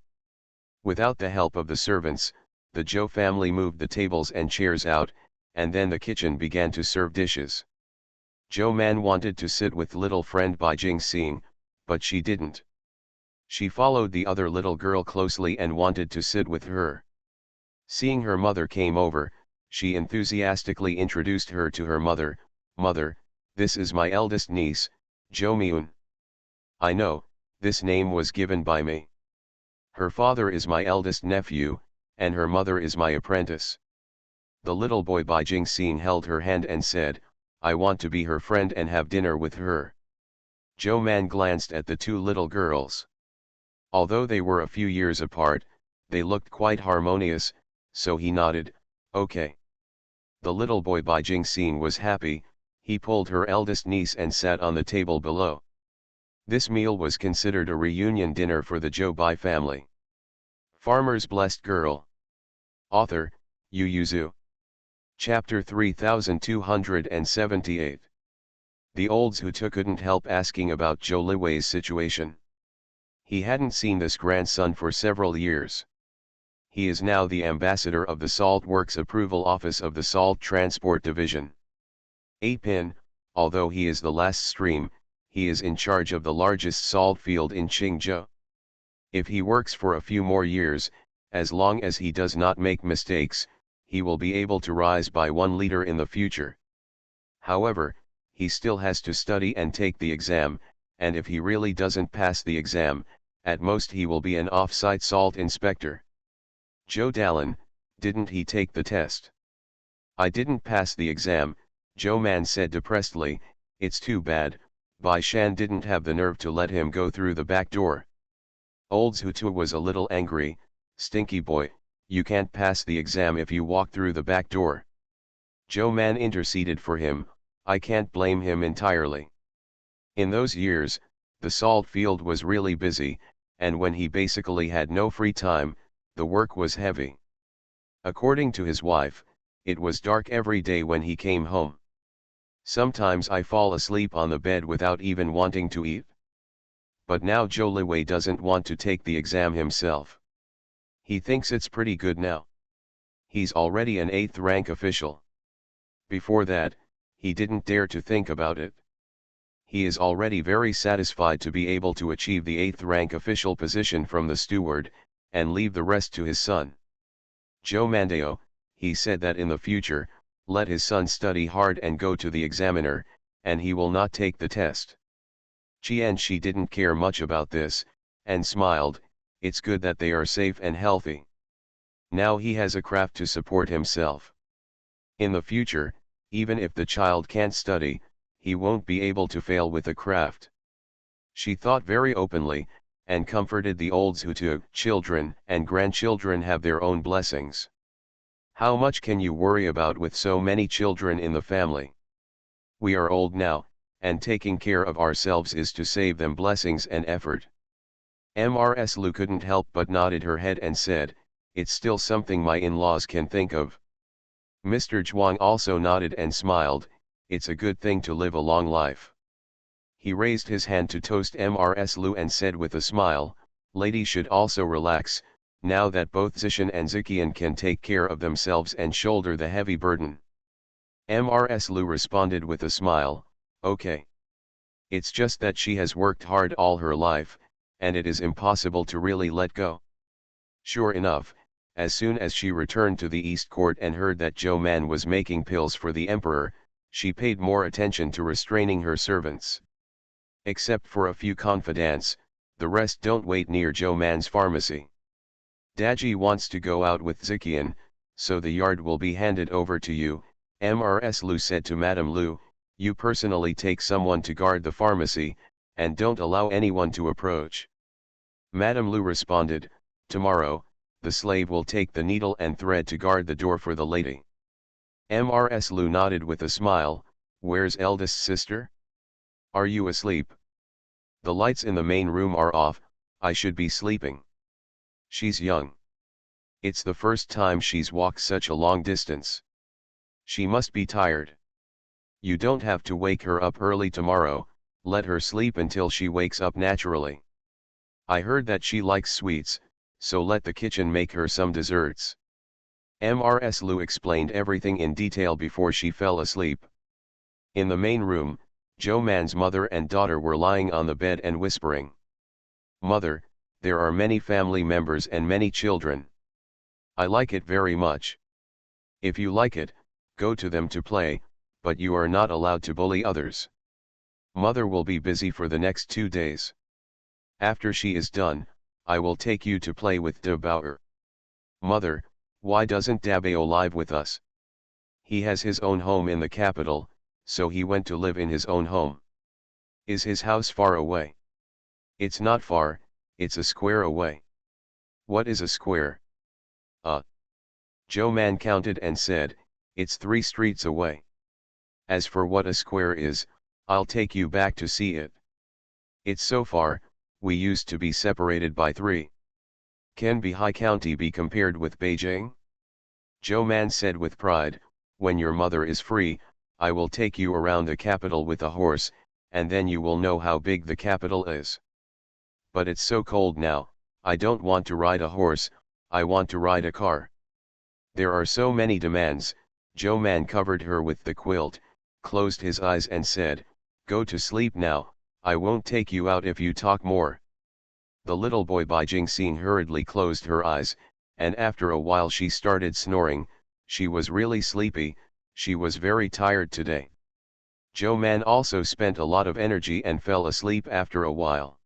Speaker 1: Without the help of the servants, the Zhou family moved the tables and chairs out, and then the kitchen began to serve dishes. Zhou Man wanted to sit with little friend Bai Jingxing, but she didn't. She followed the other little girl closely and wanted to sit with her. Seeing her mother came over, she enthusiastically introduced her to her mother, Mother, this is my eldest niece, Zhou Miun. I know, this name was given by me. Her father is my eldest nephew, and her mother is my apprentice. The little boy Bai Jingxing held her hand and said, I want to be her friend and have dinner with her. Zhou Man glanced at the 2 little girls. Although they were a few years apart, they looked quite harmonious, so he nodded, okay. The little boy Bai Jingxing was happy, he pulled her eldest niece and sat on the table below. This meal was considered a reunion dinner for the Zhou Bai family. Farmer's Blessed Girl. Author, Yu Yuzu. Chapter 3278. The old Zhutu couldn't help asking about Zhou Liwei's situation. He hadn't seen this grandson for several years. He is now the ambassador of the Salt Works Approval Office of the Salt Transport Division. Pin, although he is the last stream, he is in charge of the largest salt field in Qingzhou. If he works for a few more years, as long as he does not make mistakes, he will be able to rise by 1 liter in the future. However, he still has to study and take the exam, and if he really doesn't pass the exam, at most he will be an off-site salt inspector. Zhou Dalin, didn't he take the test? I didn't pass the exam, Zhou Man said depressedly, it's too bad, Bai Shan didn't have the nerve to let him go through the back door. Old Zhutu was a little angry, stinky boy, you can't pass the exam if you walk through the back door. Zhou Man interceded for him, I can't blame him entirely. In those years, the salt field was really busy, and when he basically had no free time, the work was heavy. According to his wife, it was dark every day when he came home. Sometimes I fall asleep on the bed without even wanting to eat. But now Zhou Liwei doesn't want to take the exam himself. He thinks it's pretty good now. He's already an 8th rank official. Before that, he didn't dare to think about it. He is already very satisfied to be able to achieve the 8th rank official position from the steward, and leave the rest to his son. Zhou Mandao, he said that in the future, let his son study hard and go to the examiner, and he will not take the test. Qian Shi didn't care much about this, and smiled, it's good that they are safe and healthy. Now he has a craft to support himself. In the future, even if the child can't study, he won't be able to fail with a craft. She thought very openly, and comforted the olds who too, children and grandchildren have their own blessings. How much can you worry about with so many children in the family? We are old now, and taking care of ourselves is to save them blessings and effort. Mrs. Lu couldn't help but nodded her head and said, it's still something my in-laws can think of. Mr. Zhuang also nodded and smiled, it's a good thing to live a long life. He raised his hand to toast Mrs. Lu and said with a smile, ladies should also relax, now that both Zishan and Ziqian can take care of themselves and shoulder the heavy burden. Mrs. Lu responded with a smile, okay. It's just that she has worked hard all her life, and it is impossible to really let go. Sure enough, as soon as she returned to the East Court and heard that Zhou Man was making pills for the emperor, she paid more attention to restraining her servants. Except for a few confidants, the rest don't wait near Zhou Man's pharmacy. Daji wants to go out with Ziqian, so the yard will be handed over to you, Mrs. Lu said to Madame Lu, you personally take someone to guard the pharmacy, and don't allow anyone to approach. Madame Lu responded, tomorrow, the slave will take the needle and thread to guard the door for the lady. Mrs. Lu nodded with a smile, where's eldest sister? Are you asleep? The lights in the main room are off, I should be sleeping. She's young. It's the first time she's walked such a long distance. She must be tired. You don't have to wake her up early tomorrow, let her sleep until she wakes up naturally. I heard that she likes sweets, so let the kitchen make her some desserts. Mrs. Lu explained everything in detail before she fell asleep. In the main room, Zhou Man's mother and daughter were lying on the bed and whispering. Mother, there are many family members and many children. I like it very much. If you like it, go to them to play, but you are not allowed to bully others. Mother will be busy for the next 2 days. After she is done, I will take you to play with De Bauer. Mother, why doesn't Dabao live with us? He has his own home in the capital, so he went to live in his own home. Is his house far away? It's not far, it's a square away. What is a square? Zhou Man counted and said, it's 3 streets away. As for what a square is, I'll take you back to see it. It's so far, we used to be separated by 3. Can Bihai County be compared with Beijing? Zhou Man said with pride, when your mother is free, I will take you around the capital with a horse, and then you will know how big the capital is. But it's so cold now, I don't want to ride a horse, I want to ride a car. There are so many demands. Zhou Man covered her with the quilt, closed his eyes and said, go to sleep now, I won't take you out if you talk more. The little boy Bai Jingxing hurriedly closed her eyes, and after a while she started snoring. She was really sleepy, she was very tired today. Zhou Man also spent a lot of energy and fell asleep after a while.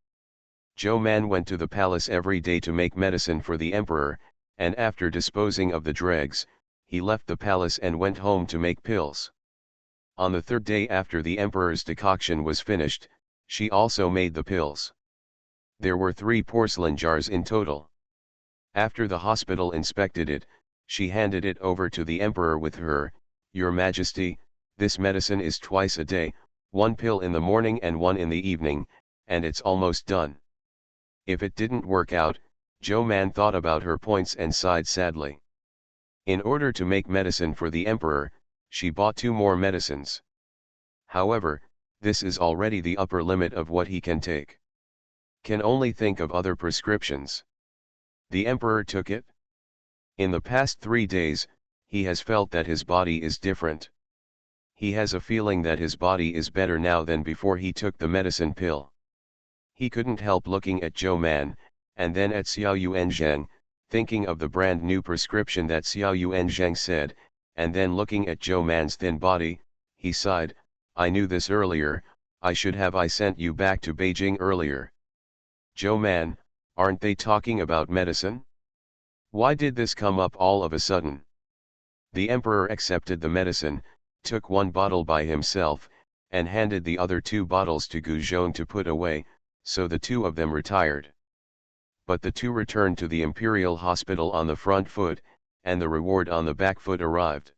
Speaker 1: Zhou Man went to the palace every day to make medicine for the emperor, and after disposing of the dregs, he left the palace and went home to make pills. On the 3rd day after the emperor's decoction was finished, she also made the pills. There were 3 porcelain jars in total. After the hospital inspected it, she handed it over to the emperor with her, Your Majesty, this medicine is twice a day, 1 pill in the morning and 1 in the evening, and it's almost done. If it didn't work out, Zhou Man thought about her points and sighed sadly. In order to make medicine for the emperor, she bought 2 more medicines. However, this is already the upper limit of what he can take. Can only think of other prescriptions. The emperor took it. In the past 3 days, he has felt that his body is different. He has a feeling that his body is better now than before he took the medicine pill. He couldn't help looking at Zhou Man, and then at Xiao Yuanzhang, thinking of the brand new prescription that Xiao Yuanzhang said, and then looking at Zhou Man's thin body, he sighed, I knew this earlier, I should have sent you back to Beijing earlier. Zhou Man, Aren't they talking about medicine? Why did this come up all of a sudden? The emperor accepted the medicine, took one bottle by himself, and handed the other two bottles to Guzhong to put away, so the two of them retired. But the two returned to the imperial hospital on the front foot, and the reward on the back foot arrived.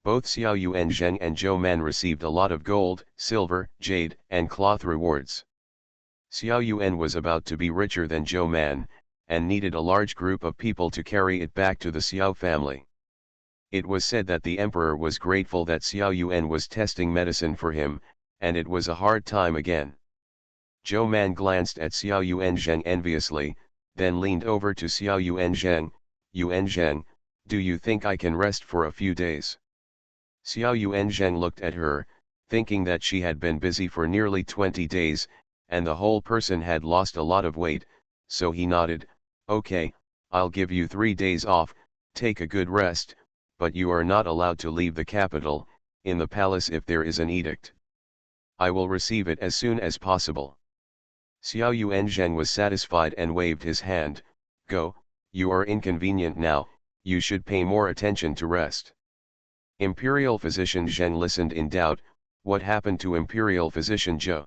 Speaker 1: Both Xiao Yuan Zheng and Zhou Man received a lot of gold, silver, jade, and cloth rewards. Xiao Yuan was about to be richer than Zhou Man, and needed a large group of people to carry it back to the Xiao family. It was said that the emperor was grateful that Xiao Yuan was testing medicine for him, and it was a hard time again. Zhou Man glanced at Xiao Yuanzheng enviously, then leaned over to Xiao Yuanzheng. Yuanzheng, do you think I can rest for a few days? Xiao Yuanzheng looked at her, thinking that she had been busy for nearly 20 days, and the whole person had lost a lot of weight, so he nodded. Okay, I'll give you 3 days off, take a good rest, but you are not allowed to leave the capital, in the palace if there is an edict. I will receive it as soon as possible. Xiao Yuanzheng was satisfied and waved his hand. Go, you are inconvenient now, you should pay more attention to rest. Imperial physician Zheng listened in doubt. What happened to Imperial physician Zhou?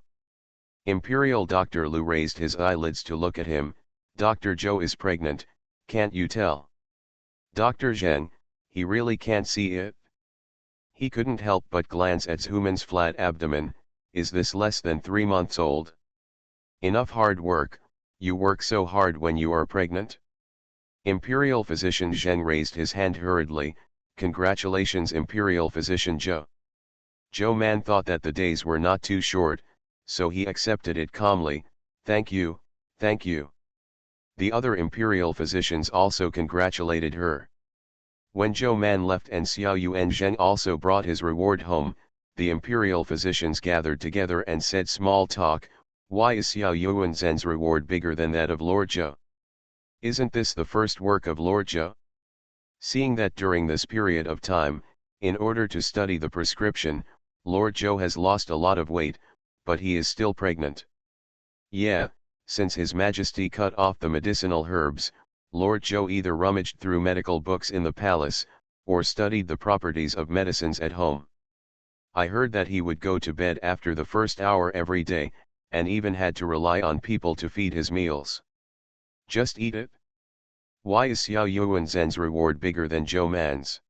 Speaker 1: Imperial Dr. Lu raised his eyelids to look at him. Dr. Zhou is pregnant, can't you tell? Dr. Zheng, he really can't see it? He couldn't help but glance at Zhuman's flat abdomen. Is this less than 3 months old? Enough hard work, you work so hard when you are pregnant? Imperial physician Zheng raised his hand hurriedly. Congratulations Imperial physician Zhou. Zhou Man thought that the days were not too short, so he accepted it calmly. Thank you, thank you. The other imperial physicians also congratulated her. When Zhou Man left and Xiao Yuanzheng also brought his reward home, the imperial physicians gathered together and said small talk. Why is Xiao Yuanzheng's reward bigger than that of Lord Zhou? Isn't this the first work of Lord Zhou? Seeing that during this period of time, in order to study the prescription, Lord Zhou has lost a lot of weight, but he is still pregnant. Yeah, since His Majesty cut off the medicinal herbs, Lord Zhou either rummaged through medical books in the palace, or studied the properties of medicines at home. I heard that he would go to bed after the first hour every day, and even had to rely on people to feed his meals. Just eat it? Why is Xiao Yuanzhen's reward bigger than Zhou Man's?